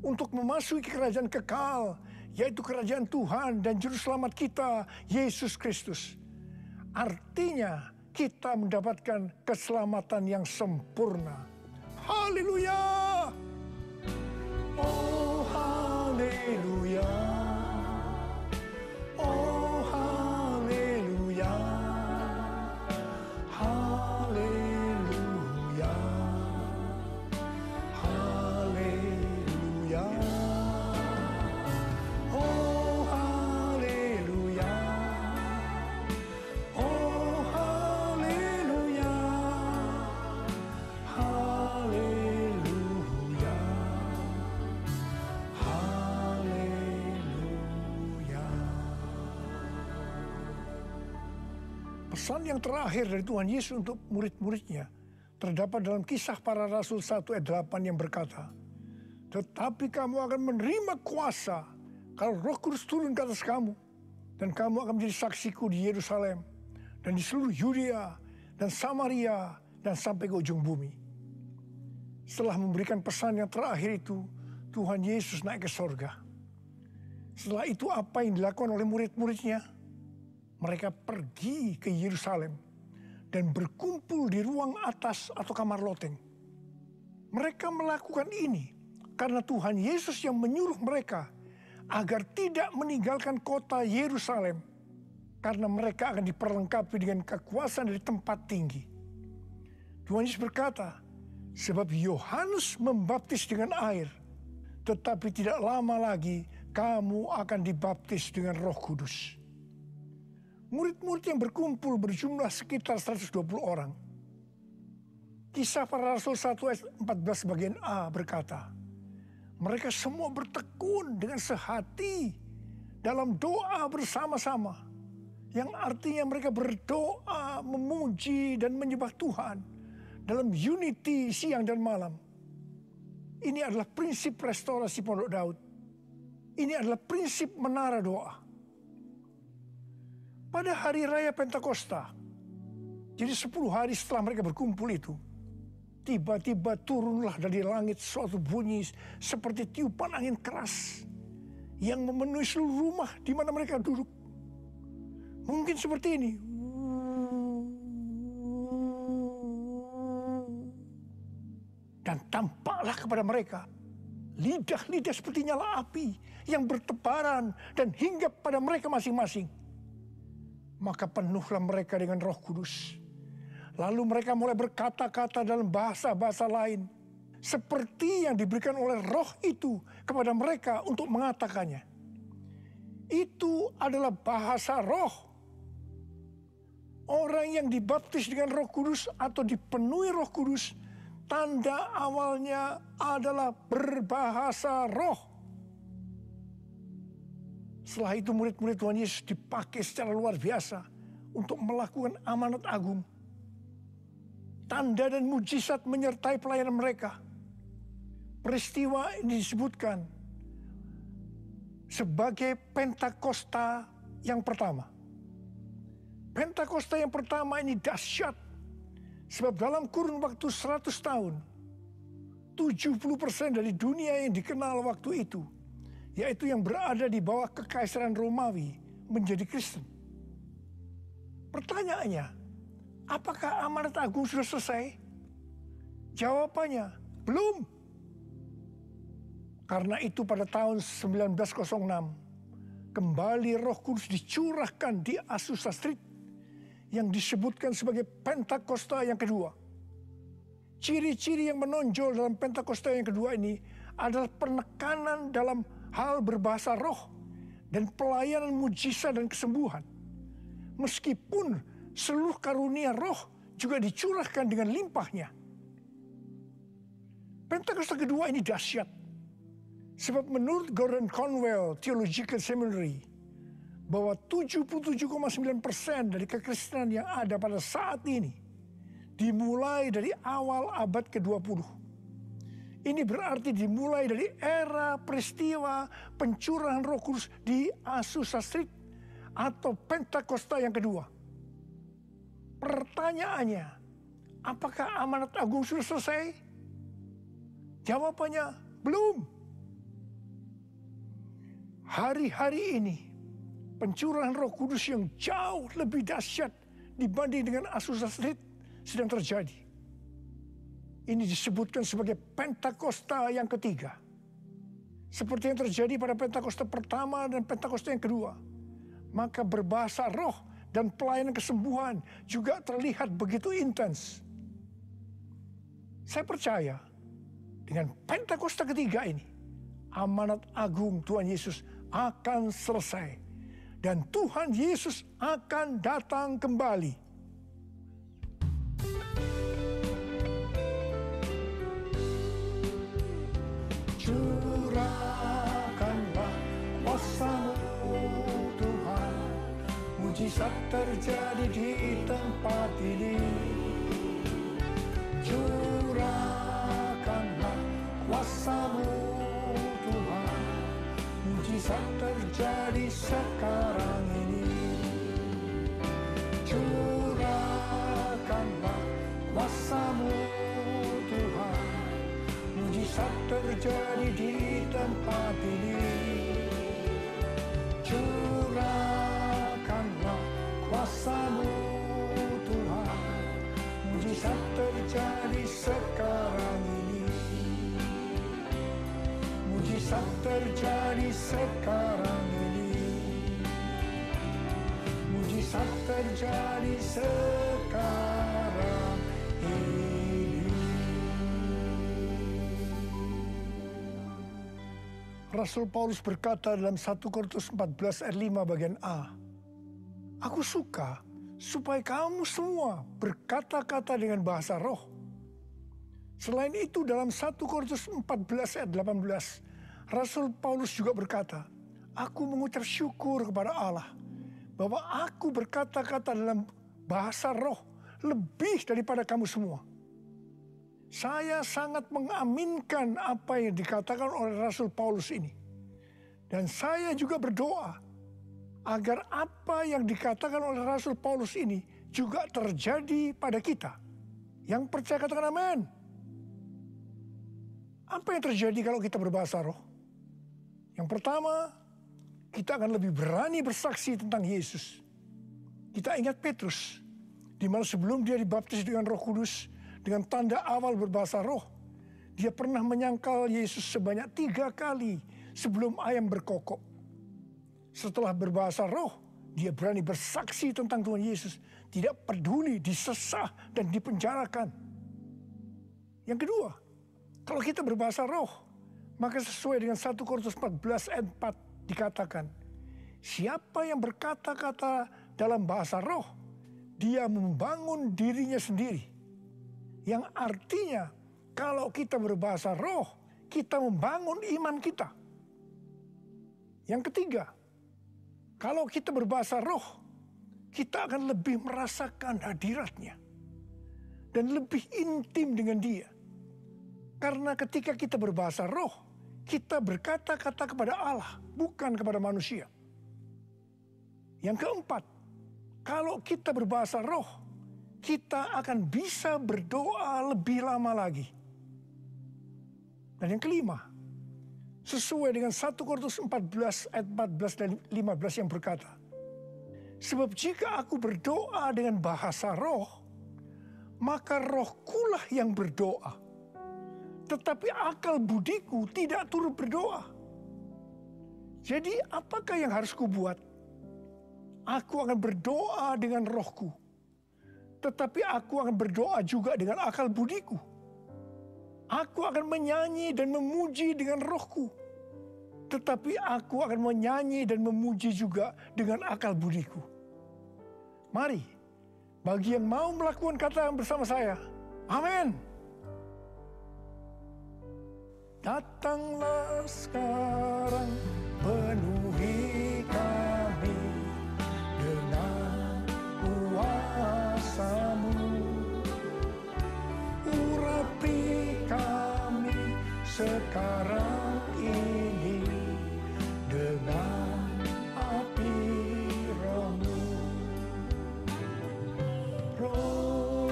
untuk memasuki kerajaan kekal, yaitu kerajaan Tuhan dan Juru Selamat kita, Yesus Kristus. Artinya, kita mendapatkan keselamatan yang sempurna. Haleluya! Oh, haleluya! Oh, haleluya! Haleluya! Haleluya! Oh, haleluya! Oh, haleluya! Haleluya! Haleluya! Pesan yang terakhir dari Tuhan Yesus untuk murid-muridnya terdapat dalam Kisah Para Rasul 1 ayat 8 yang berkata, "Tetapi kamu akan menerima kuasa kalau Roh Kudus turun ke atas kamu, dan kamu akan menjadi saksiku di Yerusalem dan di seluruh Yudea dan Samaria dan sampai ke ujung bumi." Setelah memberikan pesan yang terakhir itu, Tuhan Yesus naik ke sorga. Setelah itu apa yang dilakukan oleh murid-muridnya? Mereka pergi ke Yerusalem dan berkumpul di ruang atas atau kamar loteng. Mereka melakukan ini karena Tuhan Yesus yang menyuruh mereka agar tidak meninggalkan kota Yerusalem, karena mereka akan diperlengkapi dengan kekuasaan dari tempat tinggi. Tuhan Yesus berkata, sebab Yohanes membaptis dengan air, tetapi tidak lama lagi kamu akan dibaptis dengan Roh Kudus. Murid-murid yang berkumpul berjumlah sekitar 120 orang. Kisah Para Rasul 1 ayat 14 bagian A berkata, mereka semua bertekun dengan sehati dalam doa bersama-sama. Yang artinya mereka berdoa, memuji dan menyembah Tuhan dalam unity siang dan malam. Ini adalah prinsip restorasi Pondok Daud. Ini adalah prinsip menara doa. Pada hari raya Pentakosta, jadi 10 hari setelah mereka berkumpul itu, tiba-tiba turunlah dari langit suatu bunyi seperti tiupan angin keras yang memenuhi seluruh rumah di mana mereka duduk. Mungkin seperti ini. Dan tampaklah kepada mereka lidah-lidah seperti nyala api yang bertebaran dan hinggap pada mereka masing-masing. Maka penuhlah mereka dengan Roh Kudus. Lalu mereka mulai berkata-kata dalam bahasa-bahasa lain, seperti yang diberikan oleh Roh itu kepada mereka untuk mengatakannya. Itu adalah bahasa Roh. Orang yang dibaptis dengan Roh Kudus atau dipenuhi Roh Kudus, tanda awalnya adalah berbahasa Roh. Setelah itu murid-murid Tuhan Yesus dipakai secara luar biasa untuk melakukan amanat agung. Tanda dan mujizat menyertai pelayanan mereka. Peristiwa ini disebutkan sebagai Pentakosta yang pertama. Pentakosta yang pertama ini dahsyat. Sebab dalam kurun waktu 100 tahun, 70% dari dunia yang dikenal waktu itu, yaitu yang berada di bawah kekaisaran Romawi, menjadi Kristen. Pertanyaannya, apakah amanat agung sudah selesai? Jawabannya, belum. Karena itu pada tahun 1906, kembali Roh Kudus dicurahkan di Azusa Street yang disebutkan sebagai Pentakosta yang kedua. Ciri-ciri yang menonjol dalam Pentakosta yang kedua ini adalah penekanan dalam hal berbahasa roh dan pelayanan mujizat dan kesembuhan. Meskipun seluruh karunia roh juga dicurahkan dengan limpahnya. Pentakosta kedua ini dahsyat. Sebab menurut Gordon Conwell Theological Seminary, bahwa 77,9% dari kekristenan yang ada pada saat ini dimulai dari awal abad ke-20. Ini berarti dimulai dari era peristiwa pencurahan Roh Kudus di Azusa Street atau Pentakosta yang kedua. Pertanyaannya, apakah amanat agung sudah selesai? Jawabannya, belum. Hari-hari ini, pencurahan Roh Kudus yang jauh lebih dahsyat dibanding dengan Azusa Street sedang terjadi. Ini disebutkan sebagai Pentakosta yang ketiga. Seperti yang terjadi pada Pentakosta pertama dan Pentakosta yang kedua. Maka berbahasa roh dan pelayanan kesembuhan juga terlihat begitu intens. Saya percaya dengan Pentakosta ketiga ini, amanat agung Tuhan Yesus akan selesai. Dan Tuhan Yesus akan datang kembali. Curahkanlah kuasa-Mu Tuhan, mujizat terjadi di tempat ini. Curahkanlah kuasa-Mu Tuhan, mujizat terjadi sekarang ini. Curahkanlah kuasa-Mu Tuhan, mujizat terjadi di tempat ini. Curahkanlah kuasa-Mu Tuhan, mujizat terjadi sekarang ini. Mujizat terjadi sekarang ini. Mujizat terjadi sekarang ini. Rasul Paulus berkata dalam 1 Korintus 14 ayat 5 bagian A, "Aku suka supaya kamu semua berkata-kata dengan bahasa roh." Selain itu dalam 1 Korintus 14 ayat 18, Rasul Paulus juga berkata, "Aku mengucap syukur kepada Allah bahwa aku berkata-kata dalam bahasa roh lebih daripada kamu semua." Saya sangat mengaminkan apa yang dikatakan oleh Rasul Paulus ini. Dan saya juga berdoa agar apa yang dikatakan oleh Rasul Paulus ini juga terjadi pada kita. Yang percaya katakan amin. Apa yang terjadi kalau kita berbahasa roh? Yang pertama, kita akan lebih berani bersaksi tentang Yesus. Kita ingat Petrus, di mana sebelum dia dibaptis dengan Roh Kudus, dengan tanda awal berbahasa roh, dia pernah menyangkal Yesus sebanyak 3 kali sebelum ayam berkokok. Setelah berbahasa roh, dia berani bersaksi tentang Tuhan Yesus, tidak peduli disesah dan dipenjarakan. Yang kedua, kalau kita berbahasa roh, maka sesuai dengan 1 Korintus 14 ayat 4 dikatakan, siapa yang berkata-kata dalam bahasa roh, dia membangun dirinya sendiri. Yang artinya, kalau kita berbahasa roh, kita membangun iman kita. Yang ketiga, kalau kita berbahasa roh, kita akan lebih merasakan hadiratnya. Dan lebih intim dengan dia. Karena ketika kita berbahasa roh, kita berkata-kata kepada Allah, bukan kepada manusia. Yang keempat, kalau kita berbahasa roh, kita akan bisa berdoa lebih lama lagi. Dan yang kelima, sesuai dengan 1 Korintus 14 ayat 14 dan 15 yang berkata, Sebab jika aku berdoa dengan bahasa roh, maka rohkulah yang berdoa. Tetapi akal budiku tidak turut berdoa. Jadi apakah yang harus kubuat? Aku akan berdoa dengan rohku. Tetapi aku akan berdoa juga dengan akal budiku. Aku akan menyanyi dan memuji dengan rohku. Tetapi aku akan menyanyi dan memuji juga dengan akal budiku. Mari, bagi yang mau melakukan kata bersama saya, amin. Datanglah sekarang, penuhi kami dengan kuasa-Mu. Urapi kami sekarang ini dengan api Roh-Mu. Roh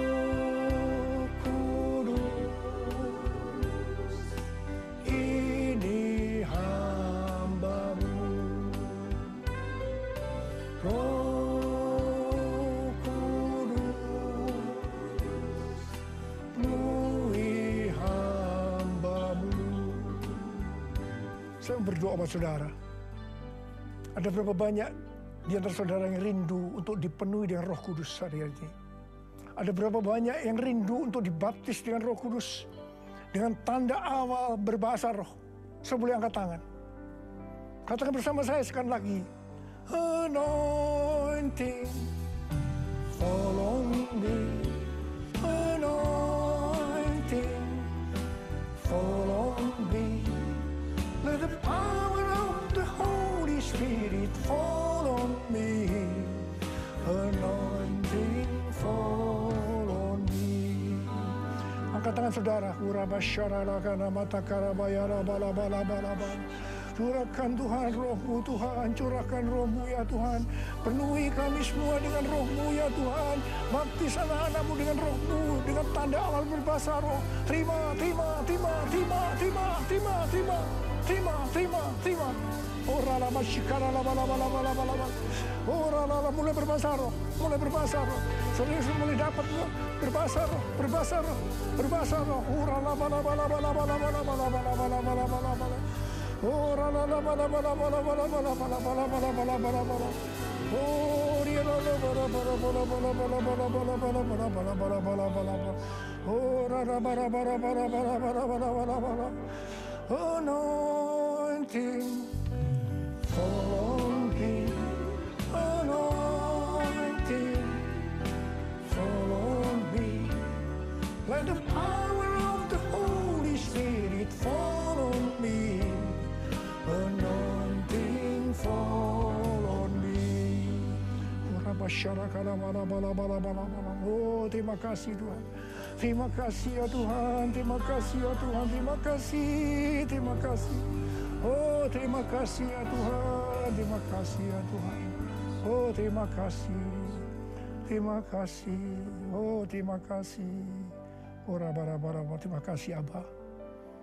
Kudus, ini hamba-Mu. Roh Kudus, penuhi hamba-Mu. Saya berdoa buat saudara. Ada berapa banyak di antara saudara yang rindu untuk dipenuhi dengan Roh Kudus hari ini? Ada berapa banyak yang rindu untuk dibaptis dengan Roh Kudus? Dengan tanda awal berbahasa roh. Saya boleh angkat tangan. Katakan bersama saya sekali lagi. Anointing, fall on me. Anointing, fall on me. Let the power of the Holy Spirit fall on me. Anointing, fall on me. Angkat tangan saudara. Urabasyaralakana matakarabayara balabalabalabalaba. Curahkan Tuhan Roh-Mu Tuhan, curahkan Roh-Mu ya Tuhan. Penuhi kami semua dengan Roh-Mu ya Tuhan. Baptis anak-anak-Mu dengan Roh-Mu, dengan tanda awal berbahasa roh. Terima. Ora la masyikara la bala. Ora la mulai berbahasa roh. Serius mulai dapat berbahasa roh. Ora la bala. Ora la bala. Oh, dia la bala. Ora la bala. Anointing, fall on me. Anointing, fall on me. Let the power of the Holy Spirit fall on me. Anointing, fall on me. Oh, terima kasih Tuhan. Terima kasih ya Tuhan. Terima kasih ya Tuhan. Terima kasih. Oh, terima kasih ya Tuhan. Terima kasih ya Tuhan. Oh, terima kasih. Oh, terima kasih. Terima kasih Abba.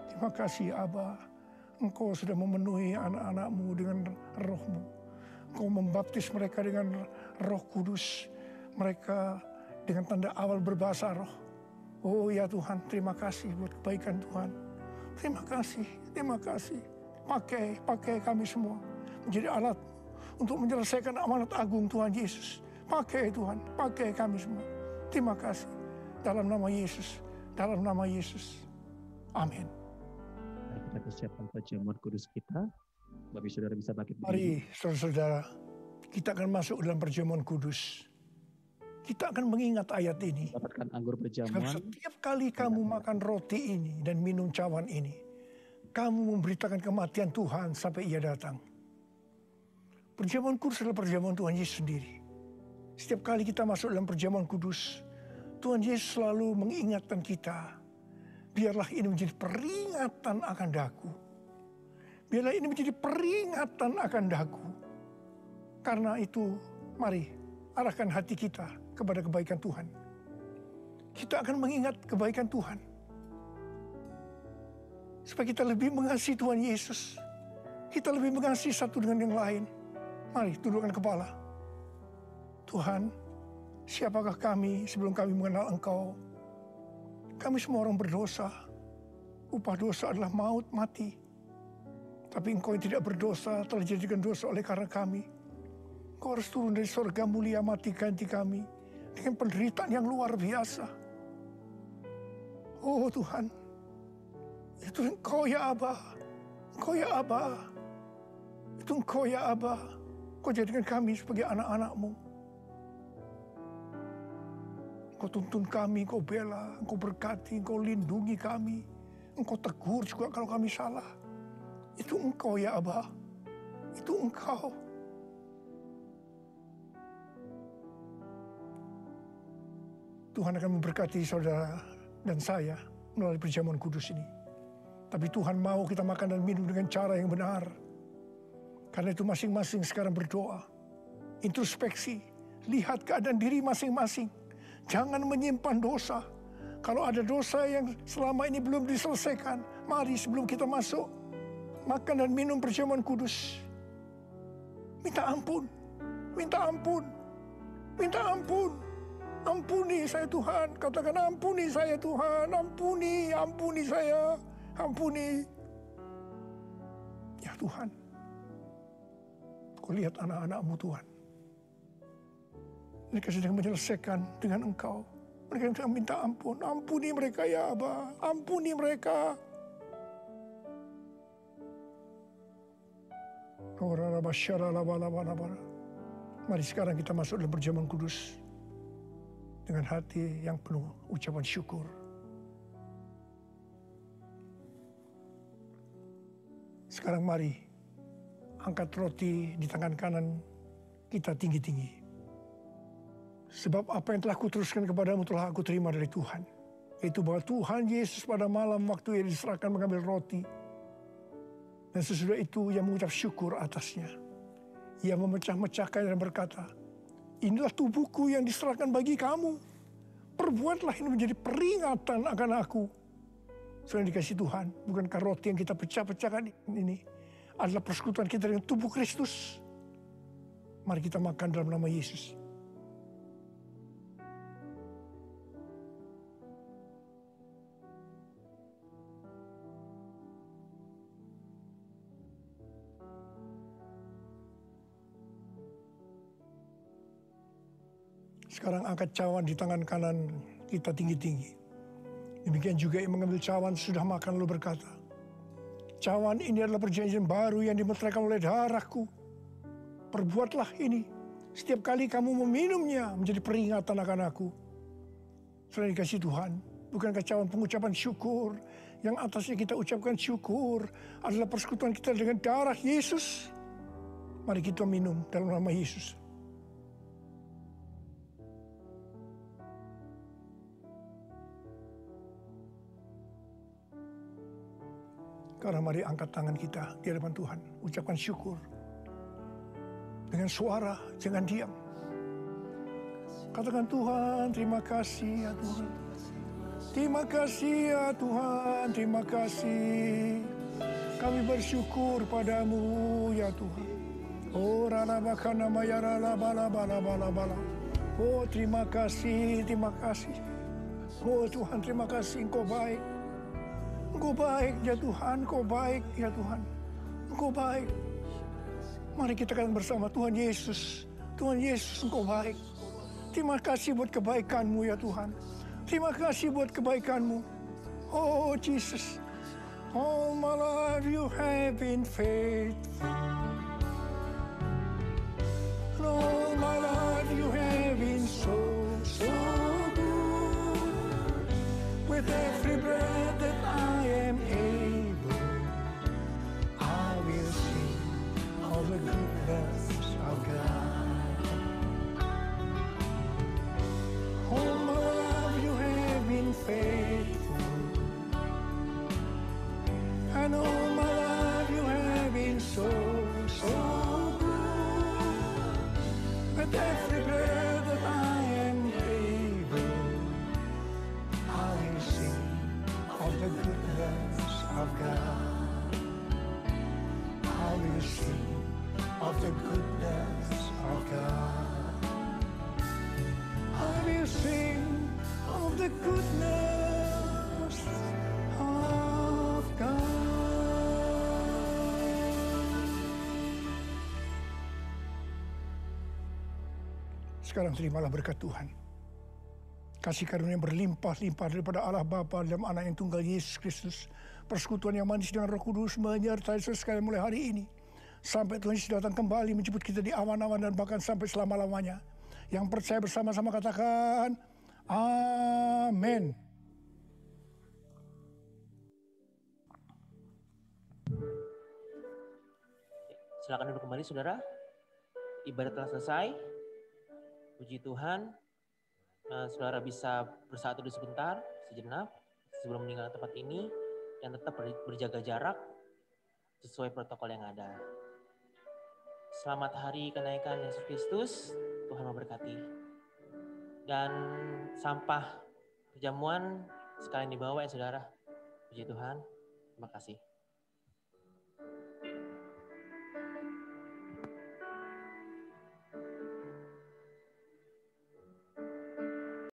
Terima kasih Abba. Engkau sudah memenuhi anak-anak-Mu dengan Roh-Mu. Engkau membaptis mereka dengan Roh Kudus. Mereka dengan tanda awal berbahasa roh. Oh ya Tuhan, terima kasih buat kebaikan Tuhan. Terima kasih. Pakai kami semua menjadi alat untuk menyelesaikan amanat agung Tuhan Yesus. Pakai Tuhan, pakai kami semua. Terima kasih. Dalam nama Yesus. Amin. Mari kita persiapkan perjamuan kudus kita. Bapak saudara bisa bangkit berdiri. Mari saudara-saudara, kita akan masuk dalam perjamuan kudus. Kita akan mengingat ayat ini. Dapatkan anggur perjamuan. Setiap kali kamu makan roti ini dan minum cawan ini, kamu memberitakan kematian Tuhan sampai Ia datang. Perjamuan kudus adalah perjamuan Tuhan Yesus sendiri. Setiap kali kita masuk dalam perjamuan kudus, Tuhan Yesus selalu mengingatkan kita, biarlah ini menjadi peringatan akan daku. Biarlah ini menjadi peringatan akan daku. Karena itu, mari arahkan hati kita kepada kebaikan Tuhan. Kita akan mengingat kebaikan Tuhan. Supaya kita lebih mengasihi Tuhan Yesus. Kita lebih mengasihi satu dengan yang lain. Mari tundukkan kepala. Tuhan, siapakah kami sebelum kami mengenal Engkau? Kami semua orang berdosa. Upah dosa adalah maut, mati. Tapi Engkau yang tidak berdosa telah dijadikan dosa oleh karena kami. Engkau harus turun dari surga mulia, mati ganti kami dengan penderitaan yang luar biasa. Oh Tuhan, itu Engkau ya Aba, Engkau ya Aba, itu Engkau ya Aba. Engkau jadikan kami sebagai anak-anak-Mu. Engkau tuntun kami, Engkau bela, Engkau berkati, Engkau lindungi kami. Engkau tegur juga kalau kami salah. Itu Engkau ya Aba, itu Engkau. Tuhan akan memberkati saudara dan saya melalui perjamuan kudus ini. Tapi Tuhan mau kita makan dan minum dengan cara yang benar. Karena itu masing-masing sekarang berdoa. Introspeksi, lihat keadaan diri masing-masing. Jangan menyimpan dosa. Kalau ada dosa yang selama ini belum diselesaikan, mari sebelum kita masuk, makan dan minum perjamuan kudus. Minta ampun, minta ampun, minta ampun. Ampuni saya Tuhan, katakan ampuni saya Tuhan, ampuni, ampuni saya, ampuni. Ya Tuhan, Kau lihat anak-anak-Mu Tuhan. Mereka sedang menyelesaikan dengan Engkau. Mereka sedang minta ampun, ampuni mereka ya Aba, ampuni mereka. Mari sekarang kita masuk dalam perjamuan kudus. Dengan hati yang penuh ucapan syukur. Sekarang mari angkat roti di tangan kanan kita tinggi-tinggi. Sebab apa yang telah kuteruskan kepadamu telah aku terima dari Tuhan. Yaitu bahwa Tuhan Yesus pada malam waktu ia diserahkan mengambil roti. Dan sesudah itu ia mengucap syukur atasnya. Ia memecah-mecahkan dan berkata, inilah tubuhku yang diserahkan bagi kamu. Perbuatlah ini menjadi peringatan akan aku. Saudara dikasih Tuhan, bukankah roti yang kita pecah-pecahkan ini adalah persekutuan kita dengan tubuh Kristus? Mari kita makan dalam nama Yesus. Sekarang angkat cawan di tangan kanan kita tinggi-tinggi. Demikian juga yang mengambil cawan sudah makan lalu berkata, cawan ini adalah perjanjian baru yang dimeteraikan oleh darahku. Perbuatlah ini setiap kali kamu meminumnya menjadi peringatan akan aku. Selain dikasih Tuhan, bukankah cawan pengucapan syukur yang atasnya kita ucapkan syukur adalah persekutuan kita dengan darah Yesus? Mari kita minum dalam nama Yesus. Karena mari angkat tangan kita di hadapan Tuhan. Ucapkan syukur. Dengan suara, jangan diam. Katakan Tuhan, terima kasih ya Tuhan. Terima kasih ya Tuhan, terima kasih. Kami bersyukur padamu ya Tuhan. Oh rana bakana mayara la bala bala bala bala. Oh terima kasih, terima kasih. Oh Tuhan, terima kasih, Engkau baik. Engkau baik ya Tuhan, Engkau baik ya Tuhan. Engkau baik. Mari kita katakan bersama, Tuhan Yesus. Tuhan Yesus, Engkau baik. Terima kasih buat kebaikan-Mu ya Tuhan. Terima kasih buat kebaikan-Mu. Oh Jesus. All my life you have been faithful. All my life you have been so good. With every breath that I am able, I will sing all the goodness of God. All my life you have been faithful, and all my life you have been so good. With every breath that I am able, I will sing of the goodness of God. I will sing of the goodness of God. I will sing of the goodness of God. Sekarang terimalah berkat Tuhan. Kasih karunia yang berlimpah-limpah daripada Allah Bapa dalam Anak yang tunggal Yesus Kristus. Persekutuan yang manis dengan Roh Kudus menyertai saudara sekalian mulai hari ini. Sampai Tuhan Yesus datang kembali menjemput kita di awan-awan dan bahkan sampai selama-lamanya. Yang percaya bersama-sama katakan, amin. Silakan duduk kembali saudara. Ibadah telah selesai. Puji Tuhan. Saudara bisa bersatu dulu sebentar, sejenak, sebelum meninggalkan tempat ini, dan tetap berjaga jarak sesuai protokol yang ada. Selamat hari kenaikan Yesus Kristus, Tuhan memberkati. Dan sampah perjamuan sekalian dibawa ya saudara. Puji Tuhan, terima kasih.